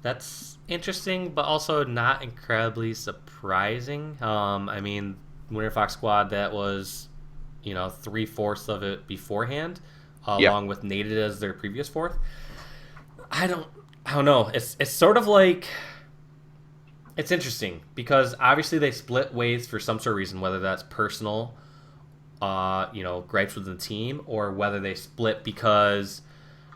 That's interesting, but also not incredibly surprising. I mean, Winter Fox squad, that was, 3/4 of it beforehand, along with Nated as their previous 4th. I don't know. It's sort of like, it's interesting because obviously they split ways for some sort of reason, whether that's personal, gripes within the team, or whether they split because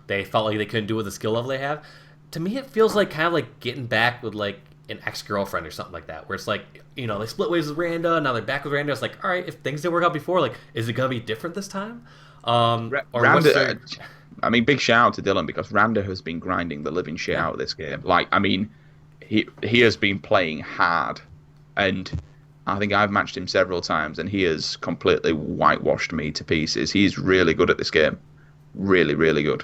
they felt like they couldn't do with the skill level they have. To me, it feels like kind of like getting back with like an ex-girlfriend or something like that, where it's like, they split ways with Randa, now they're back with Randa. It's like, all right, if things didn't work out before, like, is it gonna be different this time? Randa, I mean, big shout out to Dylan because Randa has been grinding the living shit out of this game. Like, I mean, he has been playing hard, and I think I've matched him several times, and he has completely whitewashed me to pieces. He's really good at this game, really, really good.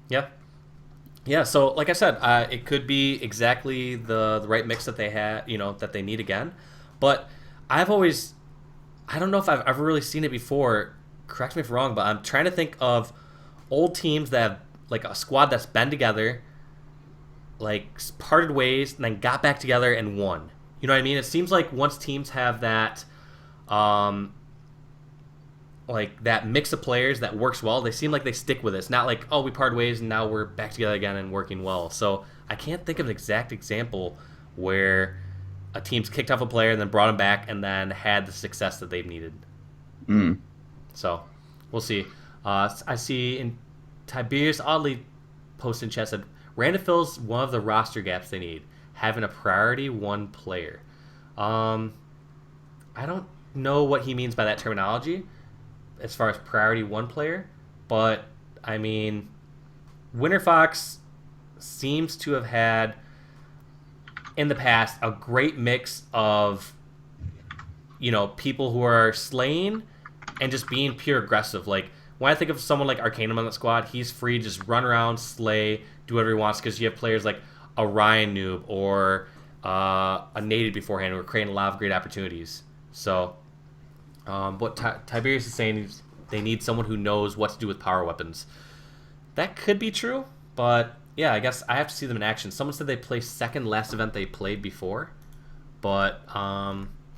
Yeah. Yeah, so like I said, it could be exactly the right mix that they had, that they need again. But I don't know if I've ever really seen it before. Correct me if I'm wrong, but I'm trying to think of old teams that have like a squad that's been together, like parted ways, and then got back together and won. You know what I mean? It seems like once teams have that, like that mix of players that works well, they seem like they stick with it. It's not like, oh, we parted ways and now we're back together again and working well. So I can't think of an exact example where a team's kicked off a player and then brought him back and then had the success that they've needed. So we'll see. I see in Tiberius oddly posted in chat said Randa fills one of the roster gaps they need, having a priority 1 player. I don't know what he means by that terminology as far as priority 1 player, but I mean, Winter Fox seems to have had in the past a great mix of people who are slaying and just being pure aggressive. Like when I think of someone like Arcanum on the squad, he's free to just run around, slay, do whatever he wants, because you have players like a Ryan Noob or a Native beforehand who are creating a lot of great opportunities. So what Tiberius is saying is they need someone who knows what to do with power weapons. That could be true, but yeah, I guess I have to see them in action. Someone said they placed second last event they played before, but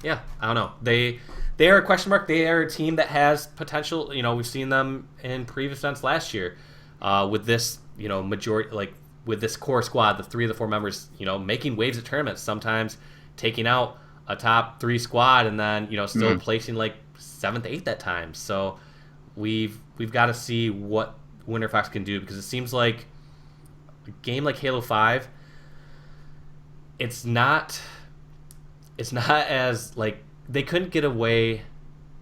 yeah, I don't know. They are a question mark. They are a team that has potential. We've seen them in previous events last year with this, majority, like with this core squad, the 3 of the 4 members, making waves at tournaments, sometimes taking out a top 3 squad and then still placing like 7th, 8th at times. So we've got to see what Winter Fox can do, because it seems like a game like Halo 5, it's not as like they couldn't get away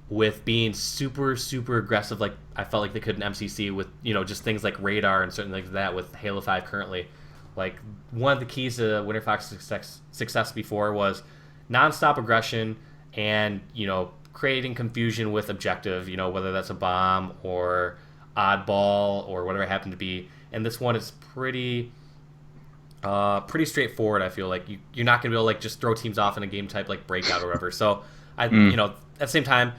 with being super aggressive like I felt like they could in MCC with just things like radar and certain things like that with Halo 5 currently. Like one of the keys to Winter Fox success before was nonstop aggression and creating confusion with objective, whether that's a bomb or oddball or whatever it happened to be. And this one is pretty straightforward. I feel like you're not gonna be able to like just throw teams off in a game type like Breakout or whatever. So at the same time,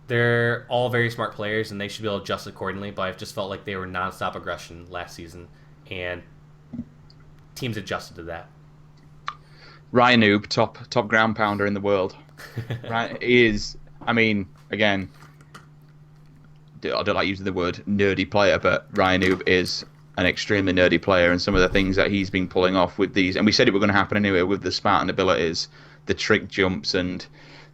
they're all very smart players, and they should be able to adjust accordingly. But I've just felt like they were nonstop aggression last season, and teams adjusted to that. Ryan Noob, top ground pounder in the world. Right, he is. I mean, again, I don't like using the word nerdy player, but Ryan Noob is an extremely nerdy player, and some of the things that he's been pulling off with these, and we said it were going to happen anyway, with the Spartan abilities, the trick jumps, and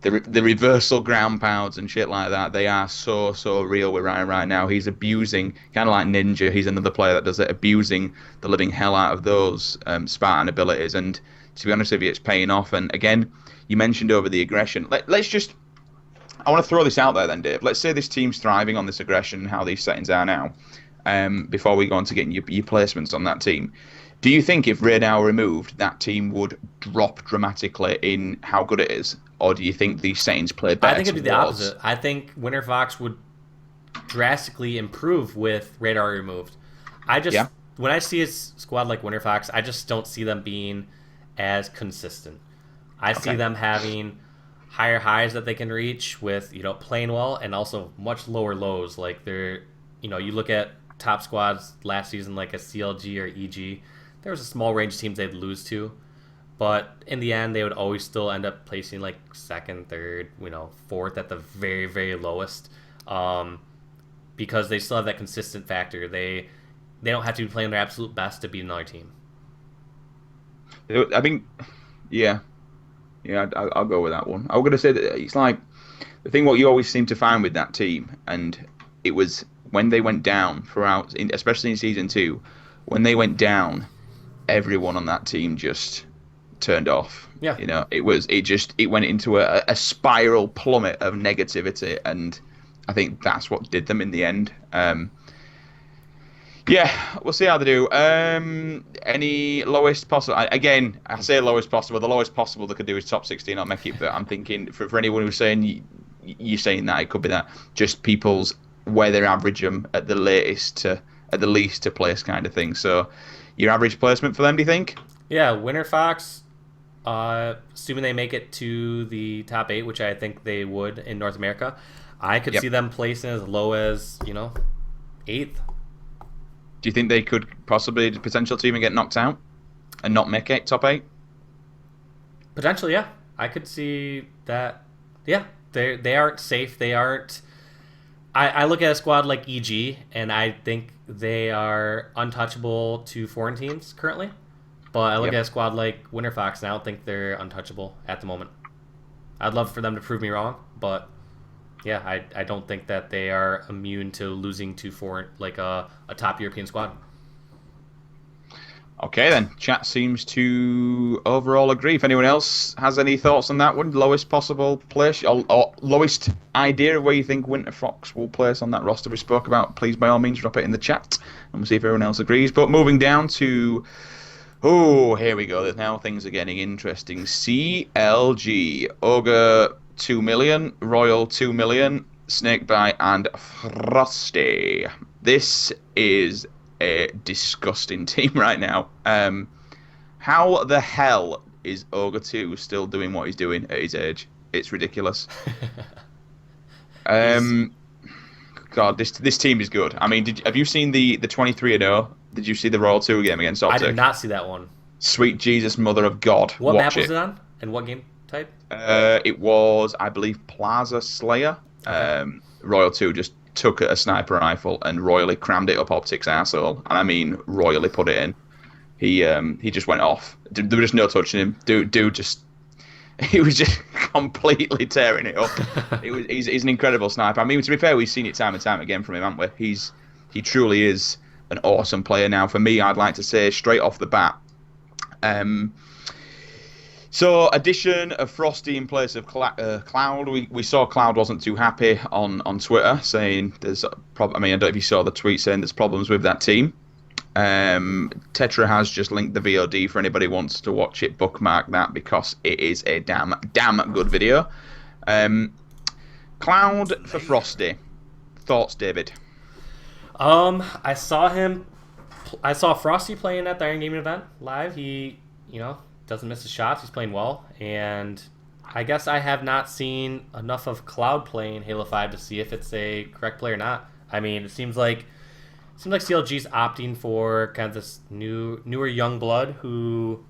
the reversal ground pounds and shit like that. They are so real with Ryan right now. He's abusing, kind of like Ninja. He's another player that does it, abusing the living hell out of those Spartan abilities. And to be honest with you, it's paying off. And again, you mentioned over the aggression. Let's just, I want to throw this out there then, Dave. Let's say this team's thriving on this aggression and how these settings are now. Before we go on to getting your placements on that team, do you think if Radar removed, that team would drop dramatically in how good it is? Or do you think these settings play better? I think it'd be the opposite. I think Winter Fox would drastically improve with Radar removed. When I see a squad like Winter Fox, I just don't see them being as consistent. I see them having higher highs that they can reach with, playing well, and also much lower lows. Like you look at top squads last season, like a CLG or EG, there was a small range of teams they'd lose to, but in the end, they would always still end up placing like second, third, fourth at the very, very lowest, because they still have that consistent factor. They don't have to be playing their absolute best to beat another team. I mean, yeah, I'll go with that one. I was going to say that it's like the thing what you always seem to find with that team, and it was when they went down throughout, especially in season 2, when they went down, everyone on that team just turned off. Yeah. It went into a spiral plummet of negativity, and I think that's what did them in the end. Yeah, we'll see how they do. Any lowest possible? Again, I say lowest possible. The lowest possible they could do is top 16. I'll make it. But I'm thinking for anyone who's saying you're saying that it could be that just people's where they average them at the least to place kind of thing. So your average placement for them, do you think? Yeah, Winter Fox. Assuming they make it to the top 8, which I think they would in North America, I could see them placing as low as 8th. Do you think they could possibly potential to even get knocked out and not make it top 8? Potentially, yeah. I could see that. Yeah, they aren't safe. They aren't. I look at a squad like EG, and I think they are untouchable to foreign teams currently. But I look at a squad like Winter Fox, and I don't think they're untouchable at the moment. I'd love for them to prove me wrong, but yeah, I don't think that they are immune to losing to foreign, like a top European squad. Okay, then. Chat seems to overall agree. If anyone else has any thoughts on that one, lowest possible place, or lowest idea of where you think Winter Fox will place on that roster we spoke about, please, by all means, drop it in the chat, and we'll see if everyone else agrees. But moving down to... Oh, here we go. Now things are getting interesting. CLG. Ogre 2 million. Royal 2 million. Snakebite and Frosty. This is a disgusting team right now. How the hell is Ogre 2 still doing what he's doing at his age? It's ridiculous. God, this team is good. I mean, have you seen the 23-0? Did you see the Royal 2 game against Optic? I did not see that one. Sweet Jesus, Mother of God. What map was it on? And what game type? It was, I believe, Plaza Slayer. Okay. Royal 2 just took a sniper rifle and royally crammed it up Optic's arsehole. And I mean, royally put it in. He just went off. There was just no touching him. Dude just... He was just completely tearing it up. He's an incredible sniper. I mean, to be fair, we've seen it time and time again from him, haven't we? He truly is an awesome player now. For me, I'd like to say straight off the bat. So, addition of Frosty in place of Cloud. We saw Cloud wasn't too happy on Twitter, saying there's I don't know if you saw the tweet saying there's problems with that team. Tetra has just linked the VOD for anybody who wants to watch it. Bookmark that because it is a damn good video. Cloud for Frosty. Thoughts, David? I saw Frosty playing at the Iron Gaming event live. He, doesn't miss his shots. He's playing well, and I guess I have not seen enough of Cloud playing Halo 5 to see if it's a correct play or not. I mean, it seems like CLG's opting for kind of this newer young blood who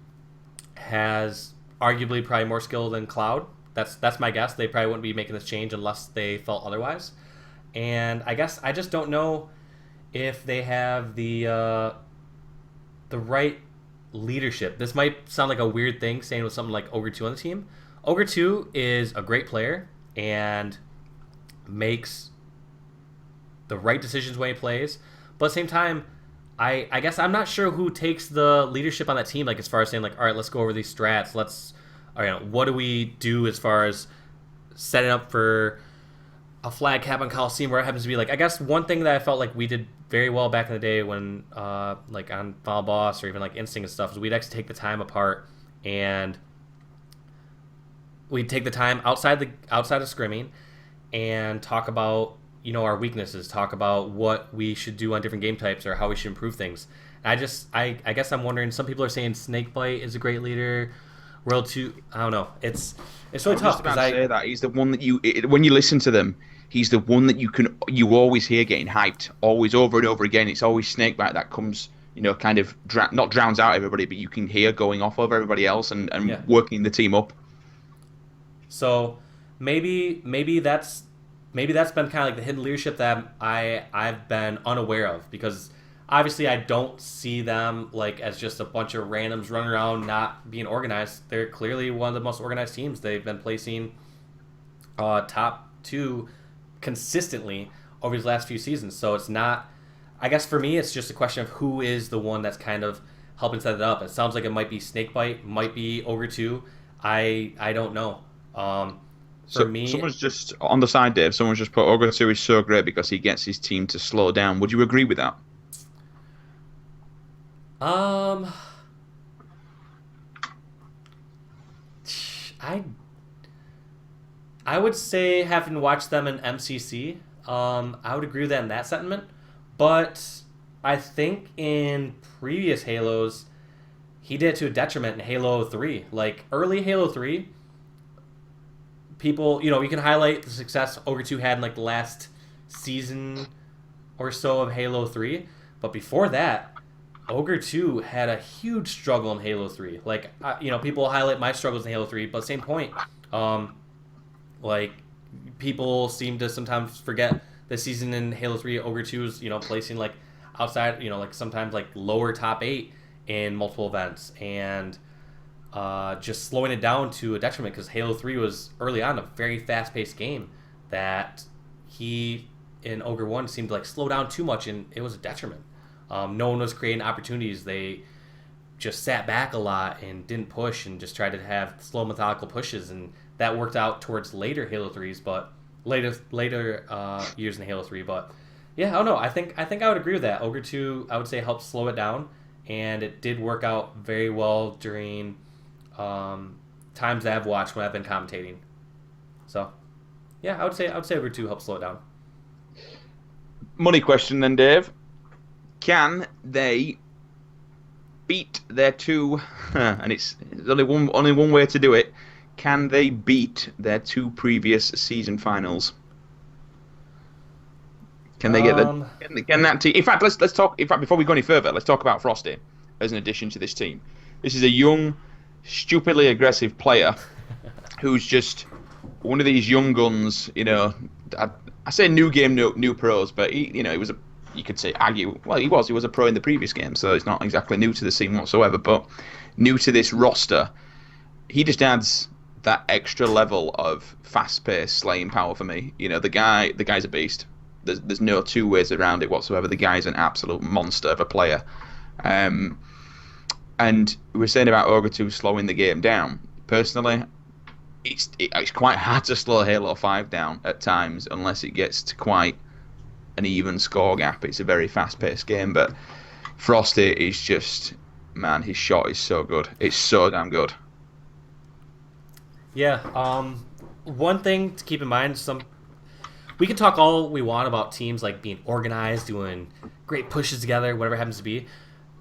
has arguably probably more skill than Cloud. That's my guess. They probably wouldn't be making this change unless they felt otherwise. And I guess I just don't know if they have the right leadership. This might sound like a weird thing saying with something like Ogre 2 on the team. Ogre 2 is a great player and makes the right decisions when he plays. But at the same time, I guess I'm not sure who takes the leadership on that team, like as far as saying like, all right, let's go over these strats. All right, what do we do as far as setting up for a flag cap on Coliseum where it happens to be like, I guess one thing that I felt like we did very well back in the day when like on Final Boss or even like Instinct and stuff is we'd actually take the time apart and we'd take the time outside of scrimming and talk about our weaknesses, talk about what we should do on different game types or how we should improve things. And I guess I'm wondering, some people are saying Snakebite is a great leader. World 2, I don't know. It's really tough. Just about to say that he's the one that when you listen to them, he's the one that you always hear getting hyped, always over and over again. It's always Snakebite that comes, kind of not drowns out everybody, but you can hear going off of everybody else and working the team up. So maybe that's been kind of like the hidden leadership that I've been unaware of, because obviously I don't see them like as just a bunch of randoms running around not being organized. They're clearly one of the most organized teams. They've been placing top 2 consistently over these last few seasons. So it's not, I guess for me, it's just a question of who is the one that's kind of helping set it up. It sounds like it might be Snakebite, might be Ogre 2. I don't know. For me, someone's just on the side, Dave. Someone's just put Ogre 2 is so great because he gets his team to slow down. Would you agree with that? I would say, having watched them in MCC, I would agree with that in that sentiment. But I think in previous Halos, he did it to a detriment in Halo 3. Like early Halo 3, people, you can highlight the success Ogre 2 had in like the last season or so of Halo 3. But before that, Ogre 2 had a huge struggle in Halo 3. Like, people highlight my struggles in Halo 3, but same point. Like, people seem to sometimes forget the season in Halo 3, Ogre 2 is, placing, like, outside, like, sometimes, like, lower top 8 in multiple events. And just slowing it down to a detriment, because Halo 3 was, early on, a very fast-paced game that he, in Ogre 1, seemed to, like, slow down too much, and it was a detriment. No one was creating opportunities. They just sat back a lot and didn't push and just tried to have slow, methodical pushes, and that worked out towards later Halo 3s, but later years in Halo 3. But yeah, I don't know. I think I would agree with that. Ogre 2, I would say, helped slow it down, and it did work out very well during times that I've watched when I've been commentating. So yeah, I would say Ogre 2 helped slow it down. Money question then, Dave. Can they beat their 2? And it's only one way to do it. Can they beat their 2 previous season finals? Can they get can that team? In fact, let's talk. In fact, before we go any further, let's talk about Frosty as an addition to this team. This is a young, stupidly aggressive player who's just one of these young guns. I say new game, new pros, but he was a. You could say argue. Well, he was a pro in the previous game, so it's not exactly new to the scene whatsoever. But new to this roster, he just adds that extra level of fast-paced slaying power for me. The guy's a beast. There's no two ways around it whatsoever. The guy's an absolute monster of a player. And we were saying about Ogre 2 slowing the game down. Personally, it's quite hard to slow Halo 5 down at times unless it gets to quite an even score gap. It's a very fast-paced game, but Frosty is just, man, his shot is so good. It's so damn good. Yeah. One thing to keep in mind: we can talk all we want about teams like being organized, doing great pushes together, whatever it happens to be.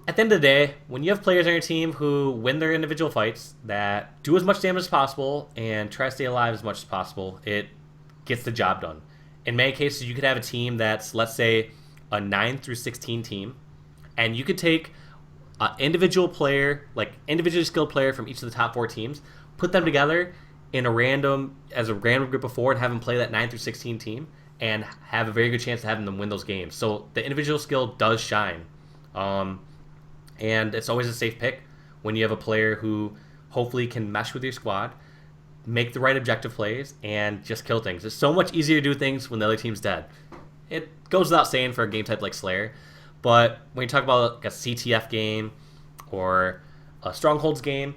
at the end of the day, when you have players on your team who win their individual fights, that do as much damage as possible and try to stay alive as much as possible, it gets the job done. In many cases, you could have a team that's, let's say, a 9 through 16 team, and you could take an individual player, like individually skilled player from each of the top 4 teams, put them together in a random group of 4 and have them play that 9 through 16 team and have a very good chance of having them win those games. So the individual skill does shine. And it's always a safe pick when you have a player who hopefully can mesh with your squad, make the right objective plays, and just kill things. It's so much easier to do things when the other team's dead. It goes without saying for a game type like Slayer, but when you talk about like a CTF game or a Strongholds game,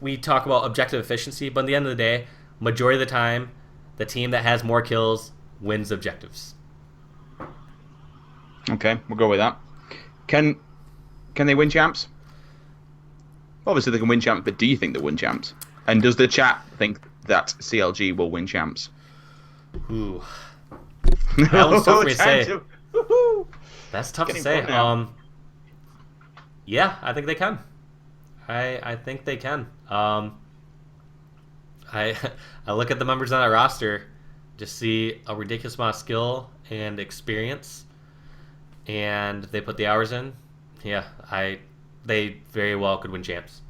we talk about objective efficiency, but at the end of the day, majority of the time, the team that has more kills wins objectives. Okay, we'll go with that. Can they win champs? Obviously, they can win champs, but do you think they'll win champs? And does the chat think that CLG will win champs? Ooh. That one's tough for me to say. That's tough to say. Yeah, I think they can. I think they can. I look at the members on that roster, just see a ridiculous amount of skill and experience, and if they put the hours in, yeah, they very well could win champs.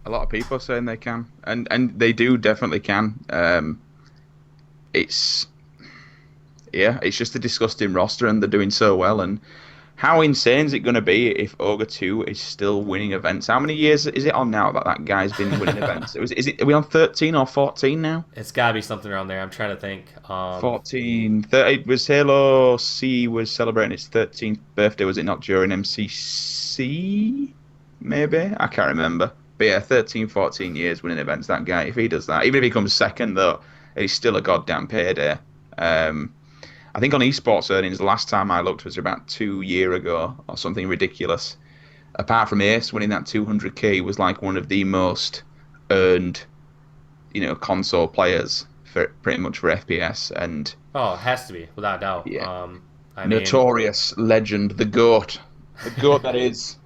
A lot of people are saying they can, and they do definitely can. It's just a disgusting roster, and they're doing so well. And how insane is it going to be if Ogre 2 is still winning events? How many years is it on now that guy's been winning events? Are we on 13 or 14 now? It's got to be something around there. I'm trying to think. 14. 30, was Halo C was celebrating its 13th birthday, was it not during MCC? Maybe? I can't remember. But yeah, 13, 14 years winning events, that guy. If he does that, even if he comes second, though, it's still a goddamn payday. I think on esports earnings, the last time I looked was about 2 years ago or something ridiculous. Apart from Ace winning that 200k, he was like one of the most earned, console players for pretty much for FPS. And it has to be without a doubt. Yeah. Notorious legend, the goat that is.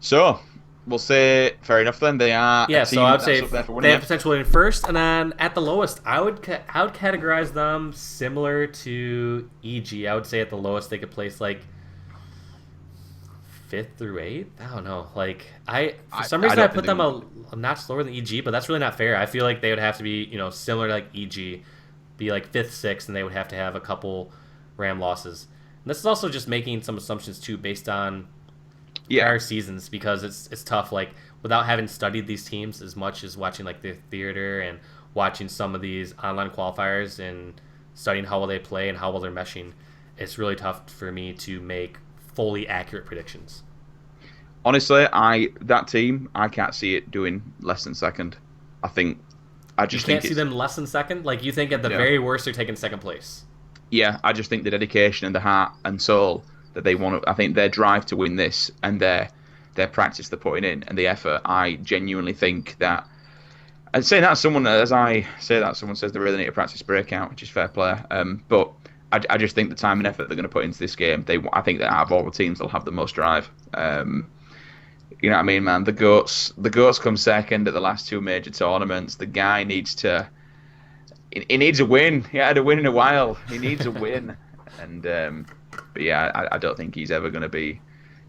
So we'll say fair enough then. They are. Yeah, so I would say they have potential in first, and then at the lowest, I would categorize them similar to EG. I would say at the lowest they could place like 5th through 8th. I don't know. Like for some reason I put them a notch lower than EG, but that's really not fair. I feel like they would have to be similar to like EG, be like 5th, 6th, and they would have to have a couple RAM losses. And this is also just making some assumptions too based on prior seasons, because it's tough, like without having studied these teams as much as watching like the theater and watching some of these online qualifiers and studying how well they play and how well they're meshing. It's really tough for me to make fully accurate predictions. Honestly, that team, I can't see it doing less than second. You can't see them less than second? Like you think at the very worst they're taking second place? Yeah, I just think the dedication and the heart and soul that they want to, I think their drive to win this and their practice they're putting in and the effort, I genuinely think that, and saying that someone says they really need to practice Breakout, which is fair play, but I just think the time and effort they're going to put into this game, I think that out of all the teams they'll have the most drive. You know what I mean, man? The goats come second at the last 2 major tournaments. The guy needs he needs a win. He had a win in a while. He needs a win. And but yeah, I don't think he's ever going to be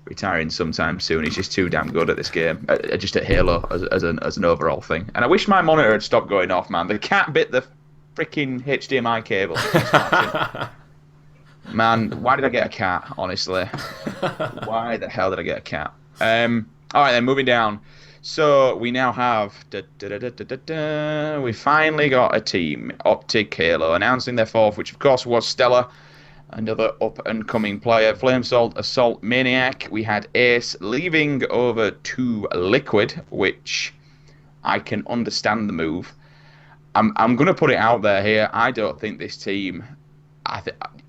retiring sometime soon. He's just too damn good at this game, just at Halo as an overall thing. And I wish my monitor had stopped going off, man. The cat bit the freaking HDMI cable. Man, why did I get a cat, honestly? Why the hell did I get a cat? All right, then, moving down. So we now have... we finally got a team, Optic Halo, announcing their 4th, which of course was Stella, another up-and-coming player. Flamesalt, Assault, Maniac. We had Ace leaving over to Liquid, which I can understand the move. I'm going to put it out there here. I don't think this team...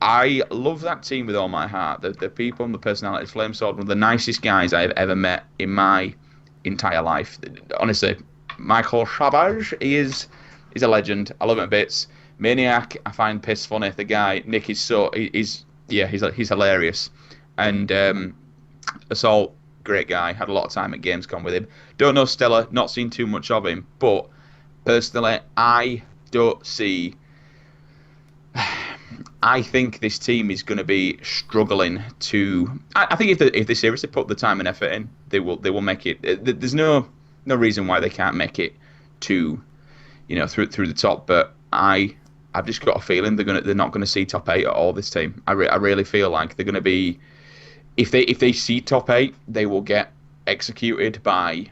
I love that team with all my heart. The people and the personalities. Flamesword, one of the nicest guys I've ever met in my entire life. Honestly, Michael Chabaj is a legend. I love him a bits. Maniac, I find piss funny. The guy Nick is he's Yeah, he's hilarious, and Assault, great guy. Had a lot of time at Gamescom with him. Don't know Stella, not seen too much of him, but personally, I don't see. I think this team is going to be struggling to. I think if they seriously put the time and effort in, they will make it. There's no reason why they can't make it to, through the top. But I've just got a feeling they're not gonna see top eight at all. This team, I really feel like they're gonna be. If they see top eight, they will get executed by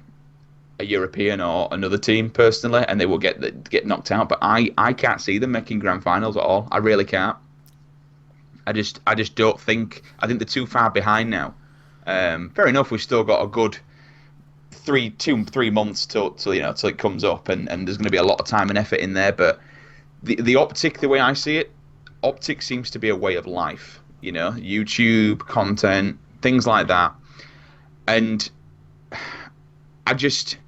a European or another team personally, and they will get knocked out. But I can't see them making grand finals at all. I really can't. I just don't think. I think they're too far behind now. Fair enough. We've still got a good 3 months till it comes up, and there's going to be a lot of time and effort in there. But the optic, the way I see it, optic seems to be a way of life. YouTube content, things like that, and I just.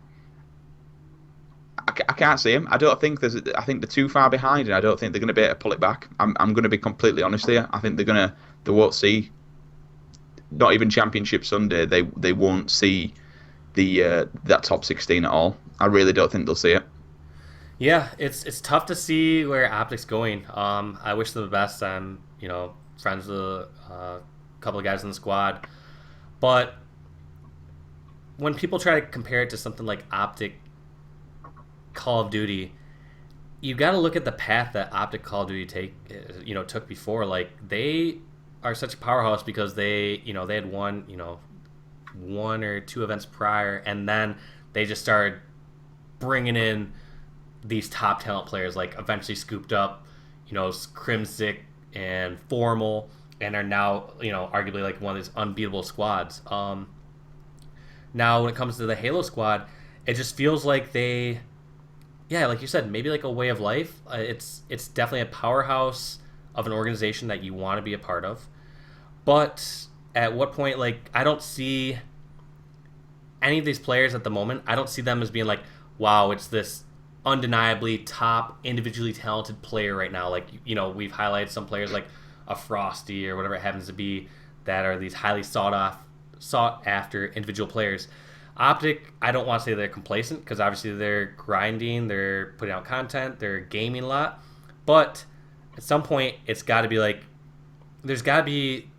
I can't see him. I don't think there's. I think they're too far behind, and I don't think they're going to be able to pull it back. I'm going to be completely honest here. I think they won't see. Not even Championship Sunday. They won't see that top 16 at all. I really don't think they'll see it. Yeah, it's tough to see where Optic's going. I wish them the best. I'm friends with a couple of guys in the squad, but when people try to compare it to something like Optic Call of Duty, you got to look at the path that Optic Call of Duty took before. Like, they are such a powerhouse because they had won one or two events prior, and then they just started bringing in these top talent players. Like, eventually scooped up Crimsic and Formal, and are now arguably like one of these unbeatable squads. Now when it comes to the Halo squad, it just feels like they. Yeah, like you said, maybe like a way of life. It's definitely a powerhouse of an organization that you want to be a part of. But at what point, like, I don't see any of these players at the moment. I don't see them as being like, wow, it's this undeniably top individually talented player right now. Like, we've highlighted some players like a Frosty or whatever it happens to be that are these highly sought after individual players. Optic, I don't want to say they're complacent because obviously they're grinding, they're putting out content, they're gaming a lot. But at some point, it's got to be like, there's got to be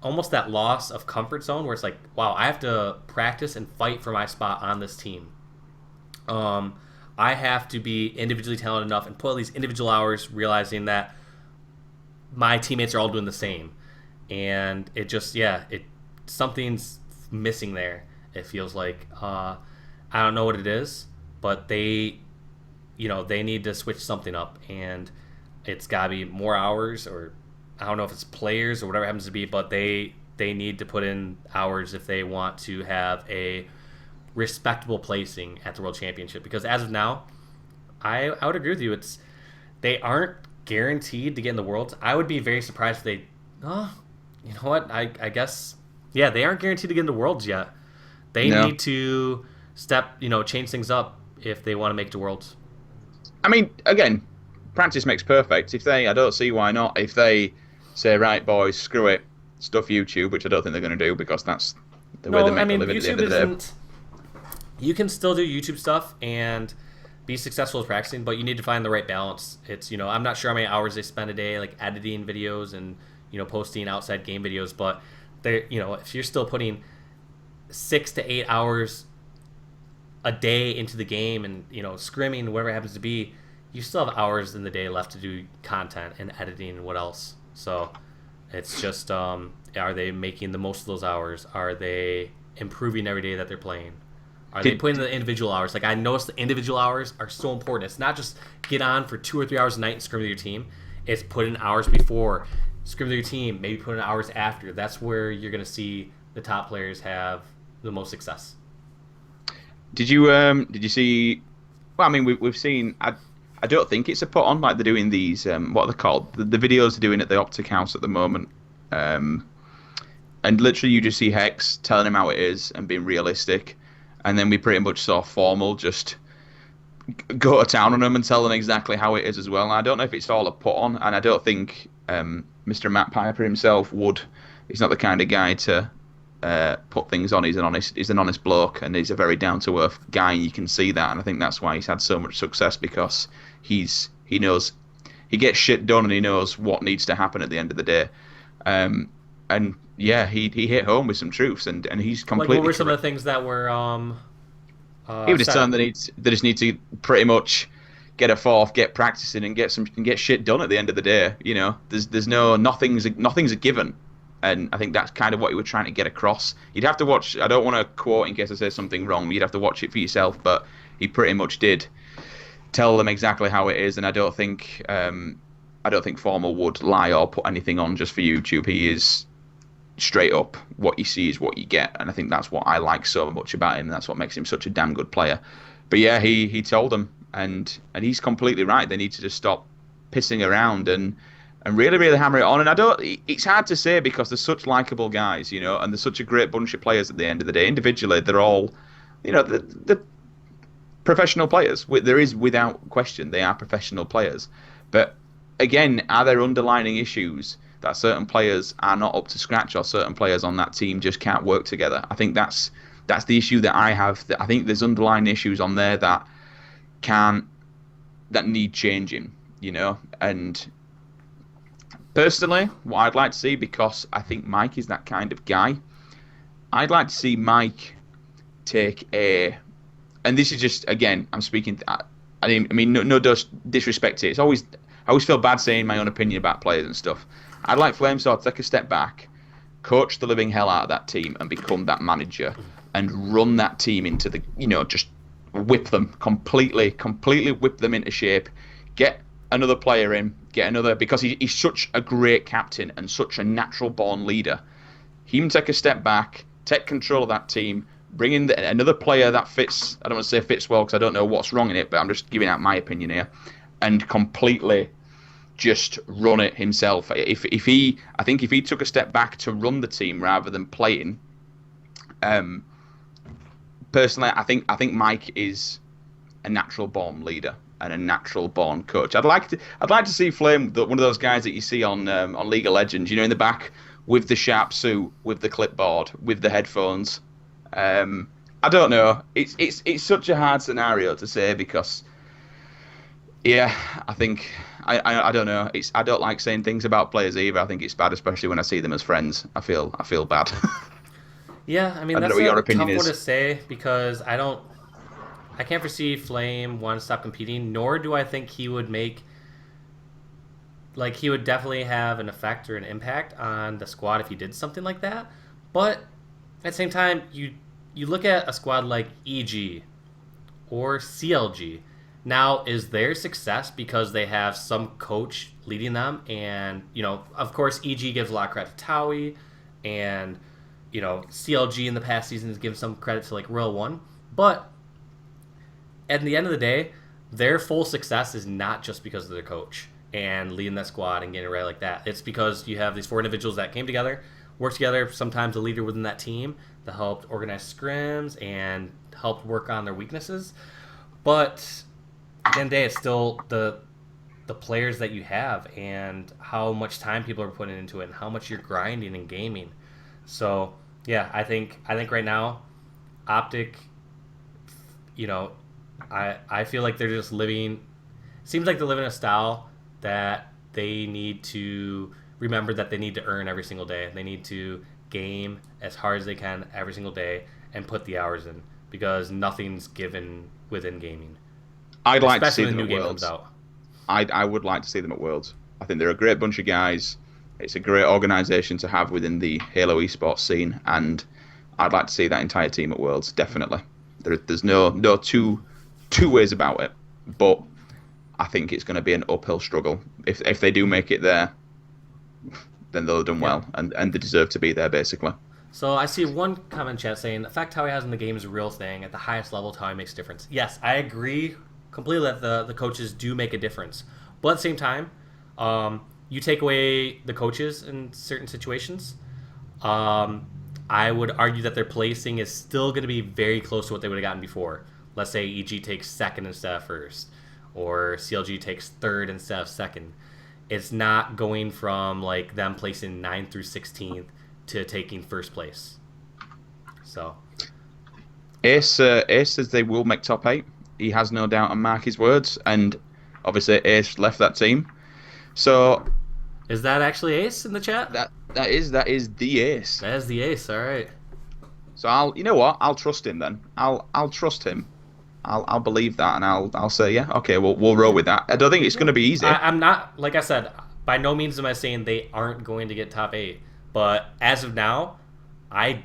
almost that loss of comfort zone where it's like, wow, I have to practice and fight for my spot on this team. I have to be individually talented enough and put all these individual hours realizing that my teammates are all doing the same. And it just, something's missing there. It feels like I don't know what it is, but they need to switch something up, and it's got to be more hours, or I don't know if it's players or whatever it happens to be, but they need to put in hours if they want to have a respectable placing at the World Championship. Because as of now, I would agree with you. They aren't guaranteed to get in the Worlds. I would be very surprised if they. Oh, you know what? I guess they aren't guaranteed to get into Worlds yet. They need to change things up if they want to make it to Worlds. I mean, again, practice makes perfect. I don't see why not. If they say, right, boys, screw it, stuff YouTube, which I don't think they're going to do because that's the way they make a living at the end of the day. You can still do YouTube stuff and be successful at practicing, but you need to find the right balance. It's I'm not sure how many hours they spend a day, like editing videos and posting outside game videos, but they if you're still putting 6 to 8 hours a day into the game and scrimming, whatever it happens to be, you still have hours in the day left to do content and editing and what else. So it's just are they making the most of those hours? Are they improving every day that they're playing? Are they putting in the individual hours? Like, I noticed the individual hours are so important. It's not just get on for 2 or 3 hours a night and scrim with your team. It's put in hours before, scrim with your team, maybe put in hours after. That's where you're going to see the top players have the most success. Did you see? Well, I mean, we've seen. I don't think it's a put on, like they're doing these. What are they called? The videos they're doing at the Optic House at the moment. And literally, you just see Hex telling him how it is and being realistic, and then we pretty much saw Formal just go to town on them and tell them exactly how it is as well. And I don't know if it's all a put on, and I don't think Mr. Matt Piper himself would. He's not the kind of guy to put things on. He's an honest bloke, and he's a very down to earth guy. And you can see that, and I think that's why he's had so much success, because he knows he gets shit done, and he knows what needs to happen at the end of the day. And yeah, he hit home with some truths, and he's completely. Like, what were some of the things that were he would just tell them they just need to pretty much get a fourth, get practicing, and get shit done at the end of the day. You know, there's nothing's a given, and I think that's kind of what he was trying to get across. You'd have to watch. I don't want to quote in case I say something wrong. You'd have to watch it for yourself, but he pretty much did tell them exactly how it is, and I don't think Former would lie or put anything on just for YouTube. He is straight up, what you see is what you get, and I think that's what I like so much about him. That's what makes him such a damn good player. But yeah, he told them, and he's completely right. They need to just stop pissing around and really, really hammer it on. And it's hard to say because they're such likable guys, you know, and they're such a great bunch of players at the end of the day. Individually, they're all, you know, the professional players. There is, without question, they are professional players. But again, are there underlying issues that certain players are not up to scratch, or certain players on that team just can't work together? I think that's the issue that I have. I think there's underlying issues on there that need changing, you know. And personally, what I'd like to see, because I think Mike is that kind of guy, I'd like to see Mike take and this is just, again, I'm speaking. I mean, no disrespect to it. I always feel bad saying my own opinion about players and stuff. I'd like Flamesword to take a step back, coach the living hell out of that team, and become that manager and run that team into the, you know, just whip them completely whip them into shape. Get another player in, because he's such a great captain and such a natural born leader. Him take a step back, take control of that team, bring in another player that fits. I don't want to say fits well because I don't know what's wrong in it, but I'm just giving out my opinion here, and completely just run it himself. I think if he took a step back to run the team rather than playing, personally, I think Mike is a natural born leader and a natural born coach. I'd like to see Flame, one of those guys that you see on League of Legends, you know, in the back with the sharp suit, with the clipboard, with the headphones. I don't know. It's such a hard scenario to say because, yeah, I think. I don't know. I don't like saying things about players either. I think it's bad, especially when I see them as friends. I feel bad. Yeah, I mean, that's a tough one to say because I can't foresee Flame want to stop competing, nor do I think he would he would definitely have an effect or an impact on the squad if he did something like that. But at the same time, you look at a squad like EG or CLG. Now, is their success because they have some coach leading them? And, you know, of course, EG gives a lot of credit to Towie, and, you know, CLG in the past seasons gives some credit to, like, Royal One. But at the end of the day, their full success is not just because of their coach and leading that squad and getting it right like that. It's because you have these four individuals that came together, worked together, sometimes a leader within that team that helped organize scrims and helped work on their weaknesses. But at the end of the day, it's still the players that you have and how much time people are putting into it and how much you're grinding and gaming. So yeah, I think right now, Optic, you know, I feel like they're just living. Seems like they're living a style that they need to remember that they need to earn every single day. They need to game as hard as they can every single day and put the hours in because nothing's given within gaming. I'd like to see them at Worlds. I would like to see them at Worlds. I think they're a great bunch of guys. It's a great organisation to have within the Halo esports scene, and I'd like to see that entire team at Worlds. Definitely, there's no two ways about it. But I think it's going to be an uphill struggle. If they do make it there, then they'll have done well, and they deserve to be there basically. So I see one comment chat saying the fact Towie has in the game is a real thing. At the highest level, Towie makes a difference. Yes, I agree completely that the coaches do make a difference. But at the same time, you take away the coaches in certain situations, I would argue that their placing is still going to be very close to what they would have gotten before. let's say EG takes second instead of first, or CLG takes third instead of second. It's not going from like them placing 9th through 16th to taking first place. So Ace says they will make top 8. He has no doubt and mark his words, and obviously Ace left that team. So is that actually Ace in the chat? That is the Ace. That is the Ace. All right. So you know what? I'll trust him then. I'll trust him. I'll believe that, and I'll say, yeah, okay, we'll roll with that. I don't think it's going to be easy. I'm not, like I said, by no means am I saying they aren't going to get top 8, but as of now, I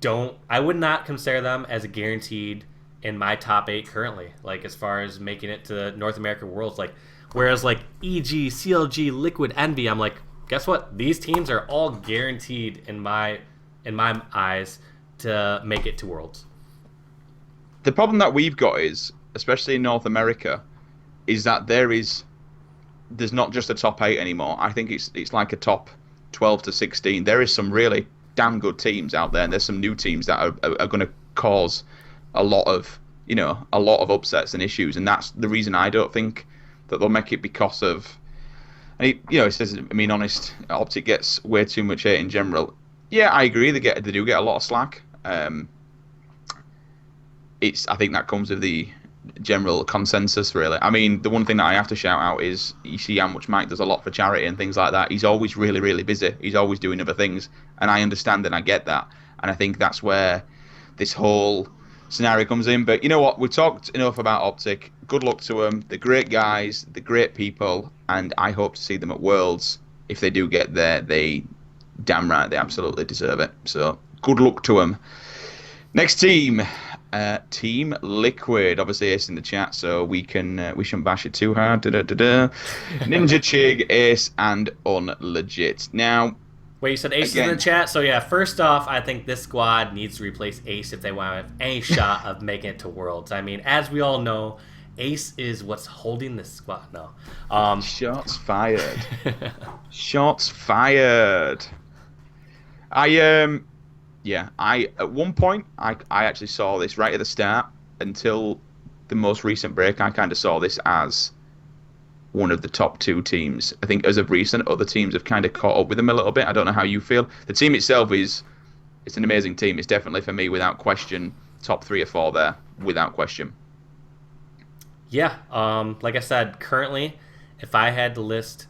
would not consider them as a guaranteed in my top 8 currently. Like as far as making it to North America Worlds, like whereas like EG, CLG, Liquid, Envy, I'm like, guess what? These teams are all guaranteed in my eyes to make it to Worlds. The problem that we've got is, especially in North America, is that there's not just a top 8 anymore. I think it's like a top 12 to 16. There is some really damn good teams out there, and there's some new teams that are going to cause a lot of upsets and issues, and that's the reason I don't think that they'll make it because of. And he says, I mean, honest, Optic gets way too much hate in general. Yeah, I agree. They do get a lot of slack. I think that comes with the general consensus, really. I mean, the one thing that I have to shout out is you see how much Mike does a lot for charity and things like that. He's always really, really busy. He's always doing other things, and I understand and I get that. And I think that's where this whole scenario comes in. But you know what? We've talked enough about Optic. Good luck to them. They're great guys. They're great people, and I hope to see them at Worlds. If they do get there, damn right, they absolutely deserve it. So good luck to them. Next team. Team Liquid, obviously Ace in the chat, so we shouldn't bash it too hard. Ninja, Chig, Ace, and Unlegit. Now, wait, you said Ace is in the chat, so yeah. First off, I think this squad needs to replace Ace if they want to have any shot of making it to Worlds. I mean, as we all know, Ace is what's holding this squad. No, shots fired. Shots fired. At one point, I actually saw this right at the start until the most recent break. I kind of saw this as one of the top 2 teams. I think as of recent, other teams have kind of caught up with them a little bit. I don't know how you feel. The team itself it's an amazing team. It's definitely, for me, without question, top 3 or 4 there, without question. Yeah, like I said, currently, if I had to list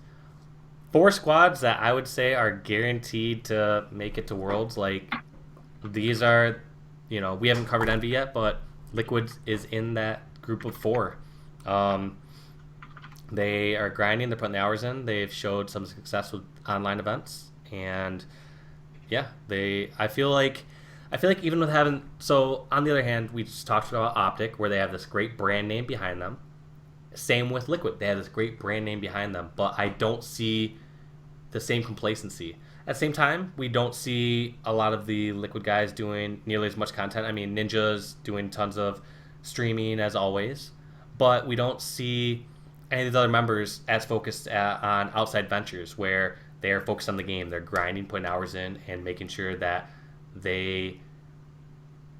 4 squads that I would say are guaranteed to make it to Worlds, like these are, we haven't covered Envy yet, but Liquid is in that group of 4. They are grinding. They're putting the hours in. They've showed some success with online events, and yeah, I feel like even with having. So on the other hand, we just talked about Optic, where they have this great brand name behind them. Same with Liquid. They have this great brand name behind them, but I don't see the same complacency. At the same time, we don't see a lot of the Liquid guys doing nearly as much content. I mean, Ninja's doing tons of streaming as always, but we don't see any of the other members as focused on outside ventures where they are focused on the game. They're grinding, putting hours in, and making sure that they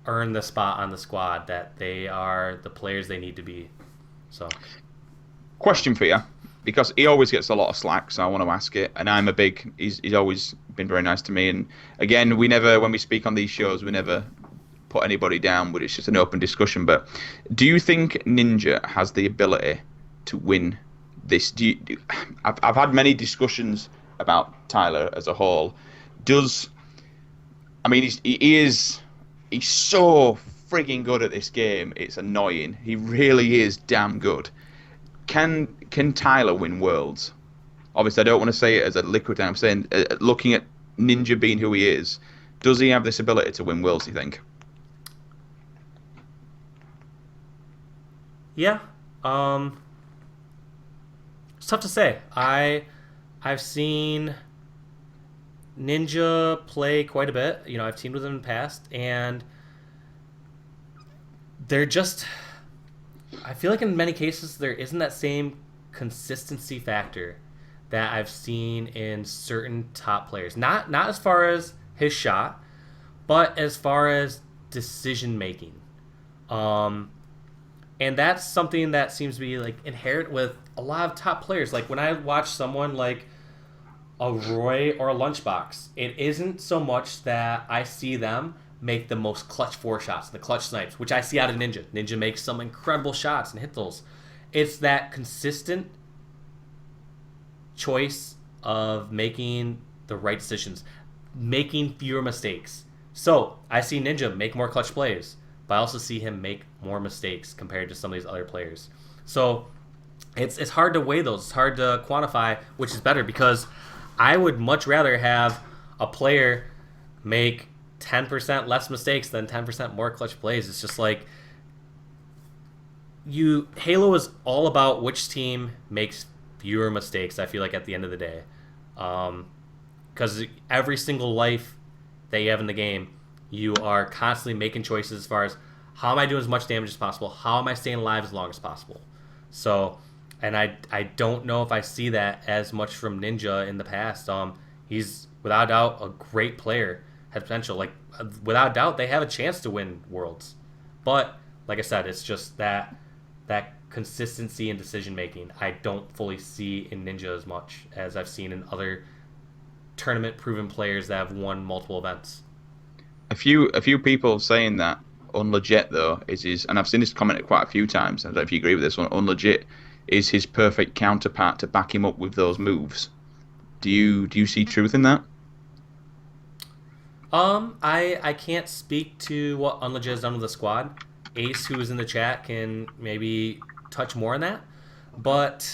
earn the spot on the squad, that they are the players they need to be. So, question for you. Because he always gets a lot of slack, so I want to ask it. And he's always been very nice to me. And again, when we speak on these shows, we never put anybody down, but it's just an open discussion. But do you think Ninja has the ability to win this? I've had many discussions about Tyler as a whole. He's so frigging good at this game. It's annoying. He really is damn good. Can Tyler win Worlds? Obviously, I don't want to say it as a Liquid. I'm saying, looking at Ninja being who he is, does he have this ability to win Worlds, you think? Yeah. It's tough to say. I've seen Ninja play quite a bit. I've teamed with him in the past, and they're just... I feel like in many cases there isn't that same consistency factor that I've seen in certain top players. Not as far as his shot, but as far as decision making. And that's something that seems to be like inherent with a lot of top players. Like when I watch someone like a Roy or a Lunchbox, it isn't so much that I see them make the most clutch four shots, the clutch snipes, which I see out of Ninja. Ninja makes some incredible shots and hit those. It's that consistent choice of making the right decisions, making fewer mistakes. So I see Ninja make more clutch plays, but I also see him make more mistakes compared to some of these other players. So it's hard to weigh those. It's hard to quantify which is better, because I would much rather have a player make 10% less mistakes than 10% more clutch plays. It's just like Halo is all about which team makes fewer mistakes, I feel like, at the end of the day. Because every single life that you have in the game, you are constantly making choices as far as how am I doing as much damage as possible? How am I staying alive as long as possible? So, and I don't know if I see that as much from Ninja in the past. He's without doubt a great player, has potential. Like without doubt, they have a chance to win Worlds. But like I said, it's just that consistency in decision making I don't fully see in Ninja as much as I've seen in other tournament proven players that have won multiple events. A few people saying that Unlegit though is his, and I've seen this commented quite a few times. I don't know if you agree with this one. Unlegit is his perfect counterpart to back him up with those moves. Do you see truth in that? I can't speak to what Unlegit has done with the squad. Ace, who is in the chat, can maybe touch more on that. But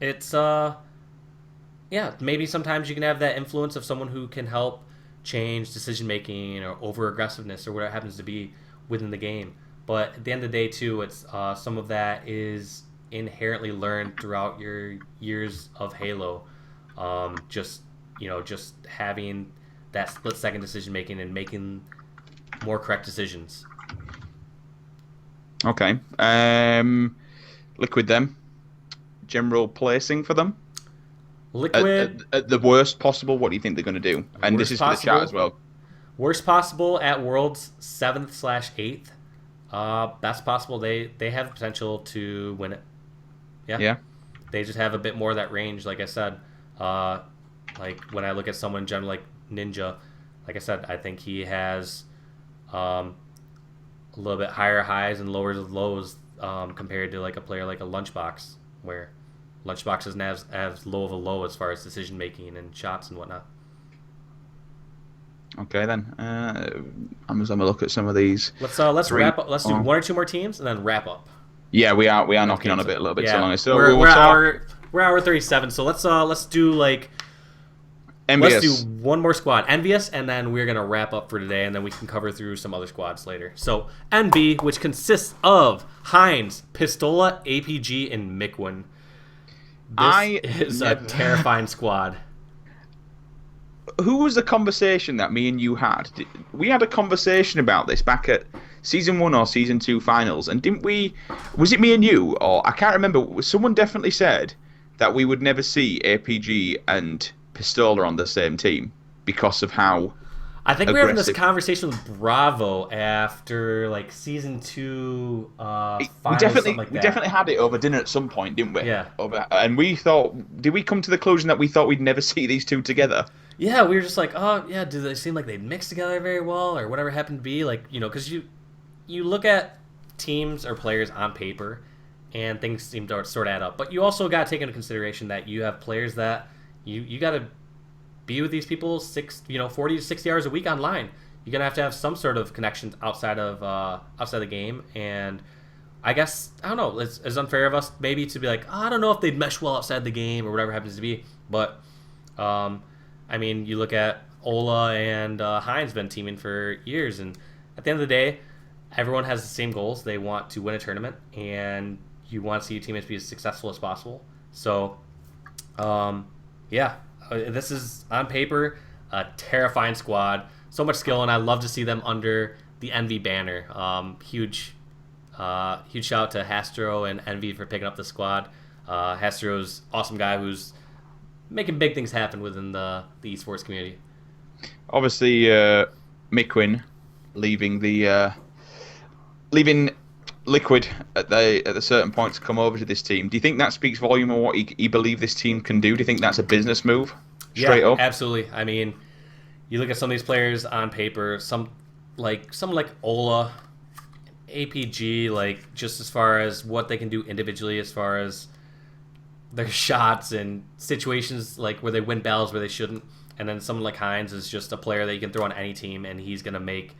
it's yeah, maybe sometimes you can have that influence of someone who can help change decision making or over aggressiveness or whatever it happens to be within the game. But at the end of the day, too, it's some of that is inherently learned throughout your years of Halo. Just having that split second decision making and making more correct decisions. Okay. Liquid them. General placing for them. Liquid At the worst possible, what do you think they're going to do? And this is for the chat as well. Worst possible at Worlds 7th/8th. Best possible, they have the potential to win it. Yeah. They just have a bit more of that range, like I said. Like when I look at someone generally like Ninja, like I said, I think he has a little bit higher highs and lower lows compared to like a player like a Lunchbox, where Lunchbox doesn't have as low of a low as far as decision making and shots and whatnot. Okay then, I'm just having a look at some of these. Let's wrap up. Let's do one or two more teams and then wrap up. Yeah, we are knocking on a little bit too long. So we're hour 37. So let's do like Envious. Let's do one more squad, Envious, and then we're gonna wrap up for today, and then we can cover through some other squads later. So NB, which consists of Heinz, Pistola, APG, and Mikwin. This is a terrifying squad. Who was the conversation that me and you had? We had a conversation about this back at Season 1 or Season 2 finals, and didn't we... Was it me and you? Or I can't remember. Someone definitely said that we would never see APG and Pistola on the same team because of how I think we were having this conversation with Bravo after like Season 2 we definitely had it over dinner at some point, didn't we? Yeah. And we thought... Did we come to the conclusion that we thought we'd never see these two together? Yeah, we were just like, oh, yeah, do they seem like they mix together very well or whatever happened to be? Like, you know, because you look at teams or players on paper and things seem to sort of add up. But you also got to take into consideration that you have players that you got to be with these people 40 to 60 hours a week online. You're going to have some sort of connections outside of the game. And I guess, I don't know, it's unfair of us maybe to be like, oh, I don't know if they'd mesh well outside the game or whatever happens to be. But, I mean, you look at Ola and Heinz been teaming for years, and at the end of the day, everyone has the same goals. They want to win a tournament, and you want to see your teammates be as successful as possible. So, this is, on paper, a terrifying squad. So much skill, and I love to see them under the Envy banner. Huge shout out to Hastro and Envy for picking up the squad. Hastro's awesome guy who's making big things happen within the esports community. Obviously, Mikwin leaving Liquid at the certain point to come over to this team. Do you think that speaks volume on what he believe this team can do? Do you think that's a business move, straight Yeah, up? absolutely. I mean, you look at some of these players on paper, someone like Ola, APG, like just as far as what they can do individually, as far as their shots and situations like where they win battles where they shouldn't, and then someone like Hines is just a player that you can throw on any team and he's gonna make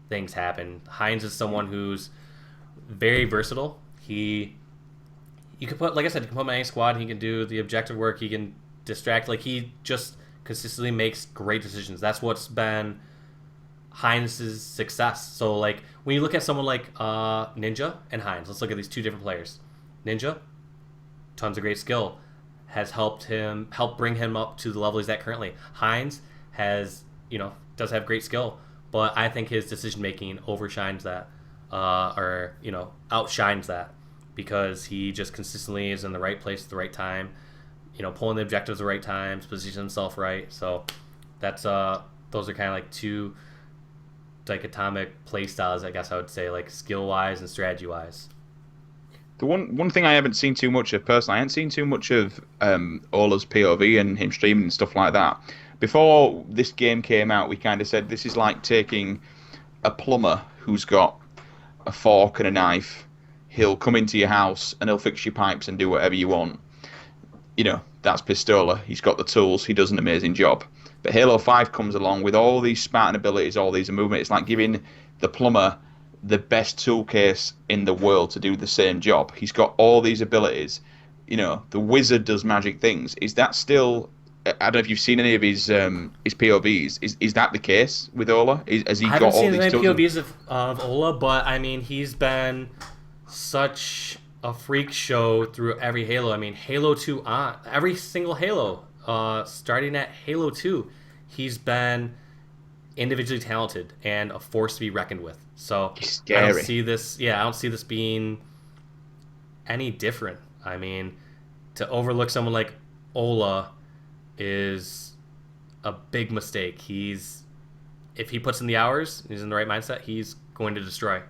things happen. Hines is someone who's very versatile. You can put, like I said, you can put him in any squad. He can do the objective work. He can distract. Like he just consistently makes great decisions. That's what's been Hines' success. So like when you look at someone like Ninja and Hines, let's look at these two different players. Ninja, tons of great skill, has helped bring him up to the level he's at currently. Hines has, does have great skill, but I think his decision making overshines that, outshines that, because he just consistently is in the right place at the right time, pulling the objectives at the right times, positioning himself right. So that's those are kind of like two dichotomic play styles, I guess I would say, like skill wise and strategy wise. The one thing I haven't seen too much of personally, I haven't seen too much of Ola's POV and him streaming and stuff like that. Before this game came out, we kind of said this is like taking a plumber who's got a fork and a knife. He'll come into your house and he'll fix your pipes and do whatever you want. That's Pistola. He's got the tools. He does an amazing job. But Halo 5 comes along with all these Spartan abilities, all these movements. It's like giving the plumber the best tool case in the world to do the same job. He's got all these abilities. The wizard does magic things. Is that still? I don't know if you've seen any of his POVs. Is that the case with Ola? Has he I got haven't all seen these any tools? POVs of Ola, but I mean, he's been such a freak show through every Halo. I mean, Halo 2 on every single Halo, starting at Halo 2, he's been individually talented and a force to be reckoned with. So He's I don't scary. see this. Yeah, I don't see this being any different. I mean, to overlook someone like Ola is a big mistake. If he puts in the hours, he's in the right mindset, he's going to destroy.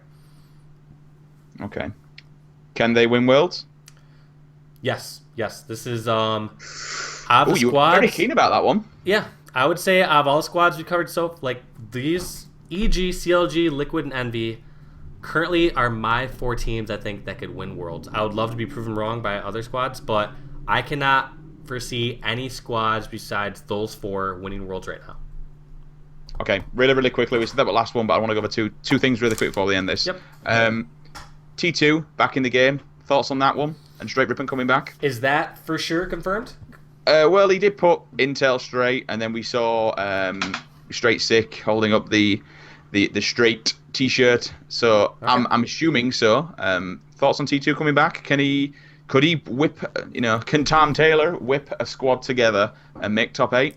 Okay. Can they win worlds? Yes, yes. This is out of Oh, the you were very squads. keen about that one. Yeah, I would say out of all the squads we covered, so like these EG, CLG, Liquid, and Envy currently are my four teams I think that could win worlds. I would love to be proven wrong by other squads, but I cannot foresee any squads besides those four winning worlds right now. Okay, really, really quickly. We said that last one, but I want to go over two things really quick before we end this. Yep. T2 back in the game. Thoughts on that one? And Straight Rippin coming back. Is that for sure confirmed? Well, he did put Intel straight, and then we saw Straight Sick holding up the straight T-shirt. So Okay. I'm assuming so. Thoughts on T2 coming back? Could he whip? Can Tom Taylor whip a squad together and make top 8?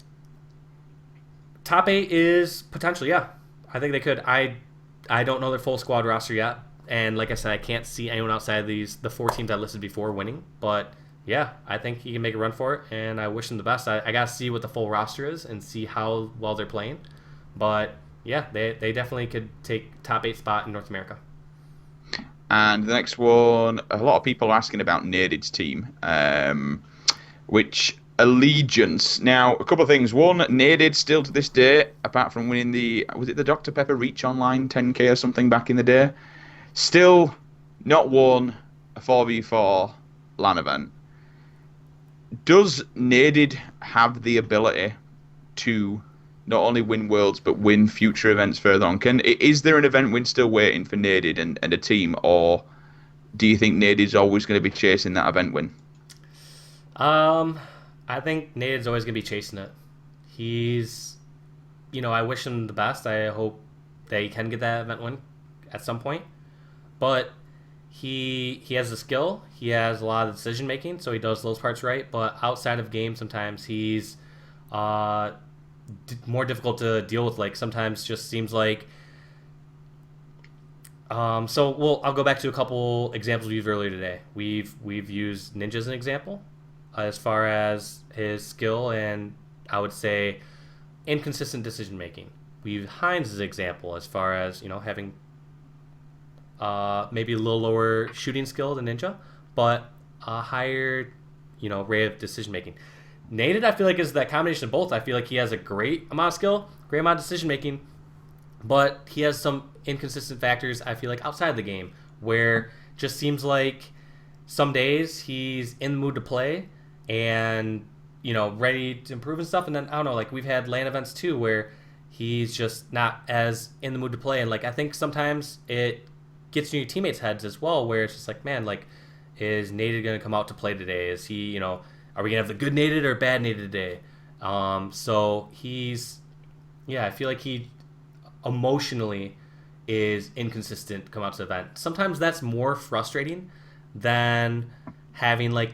Top 8 is potential, yeah. I think they could. I don't know their full squad roster yet. And like I said, I can't see anyone outside of the four teams I listed before winning. But yeah, I think he can make a run for it, and I wish him the best. I got to see what the full roster is and see how well they're playing. But yeah, they definitely could take top 8 spot in North America. And the next one, a lot of people are asking about Naded's team, which Allegiance. Now, a couple of things. One, Naded still to this day, apart from winning was it the Dr. Pepper Reach Online 10K or something back in the day, still not won a 4v4 LAN event. Does Naded have the ability to not only win worlds but win future events further on? Is there an event win still waiting for Naded and a team, or do you think Naded's always going to be chasing that event win? I think Naded's always gonna be chasing it. He's, I wish him the best. I hope that he can get that event win at some point. But he has the skill. He has a lot of decision making, so he does those parts right. But outside of game, sometimes he's more difficult to deal with. Like sometimes just seems like. I'll go back to a couple examples we used earlier today. We've used Ninja as an example, as far as his skill and I would say inconsistent decision making. We use Hines as an example as far as having maybe a little lower shooting skill than Ninja, but a higher, rate of decision making. Nated, I feel like, is that combination of both. I feel like he has a great amount of skill, great amount of decision making, but he has some inconsistent factors, I feel like, outside the game, where just seems like some days he's in the mood to play and, ready to improve and stuff. And then, I don't know, like we've had LAN events too where he's just not as in the mood to play. And, like, I think sometimes it gets in your teammates' heads as well, where it's just like, man, like, is Nated going to come out to play today? Is he, are we going to have the good Nated or bad Nated today? So I feel like he emotionally is inconsistent come out to the event. Sometimes that's more frustrating than having, like,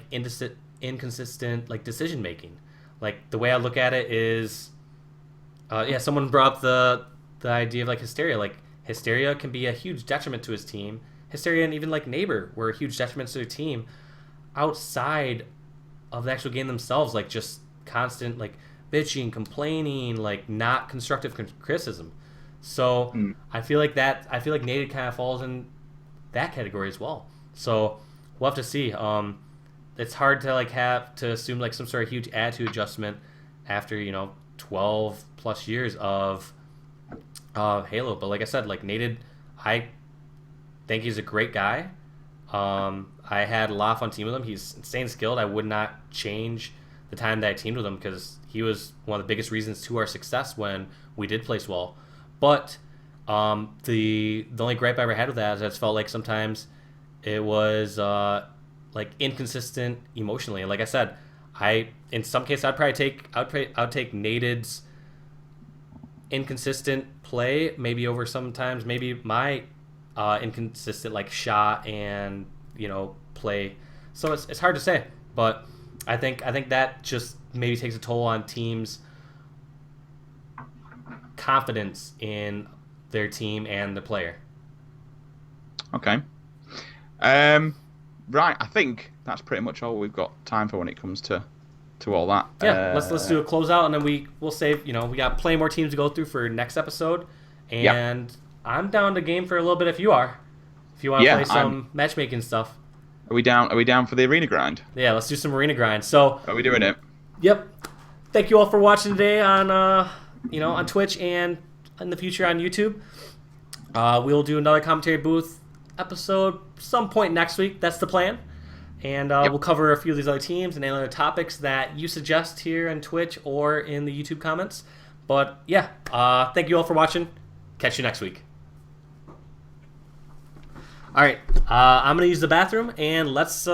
inconsistent, like, decision making. Like, the way I look at it is, someone brought up the idea of, like, Hysteria. Like, Hysteria can be a huge detriment to his team. Hysteria and even, like, Neighbor were huge detriments to their team outside of the actual game themselves. Like, just constant, like, bitching, complaining, like, not constructive criticism. So I feel like Nated kind of falls in that category as well. So we'll have to see. It's hard to, like, have to assume, like, some sort of huge attitude adjustment after 12 plus years of Halo. But like I said, like, Nated, I think he's a great guy. I had a lot of fun teaming with him. He's insane skilled. I would not change the time that I teamed with him because he was one of the biggest reasons to our success when we did place well. But the only gripe I ever had with that is I just felt like sometimes it was like inconsistent emotionally. And like I said, in some cases I'd take Nated's inconsistent play maybe over sometimes maybe my inconsistent, like, shot and play. So it's hard to say, but I think that just maybe takes a toll on teams' confidence in their team and the player. Okay. Right, I think that's pretty much all we've got time for when it comes to all that. Yeah, let's do a closeout, and then we'll save. We got plenty more teams to go through for next episode, and I'm down to game for a little bit if you are. If you want to play some matchmaking stuff. Are we down for the arena grind? Yeah, let's do some arena grind. So are we doing it? Yep. Thank you all for watching today on on Twitch and in the future on YouTube. We'll do another commentary booth episode some point next week. That's the plan. And we'll cover a few of these other teams and any other topics that you suggest here on Twitch or in the YouTube comments. But yeah, thank you all for watching. Catch you next week. All right, I'm going to use the bathroom, and let's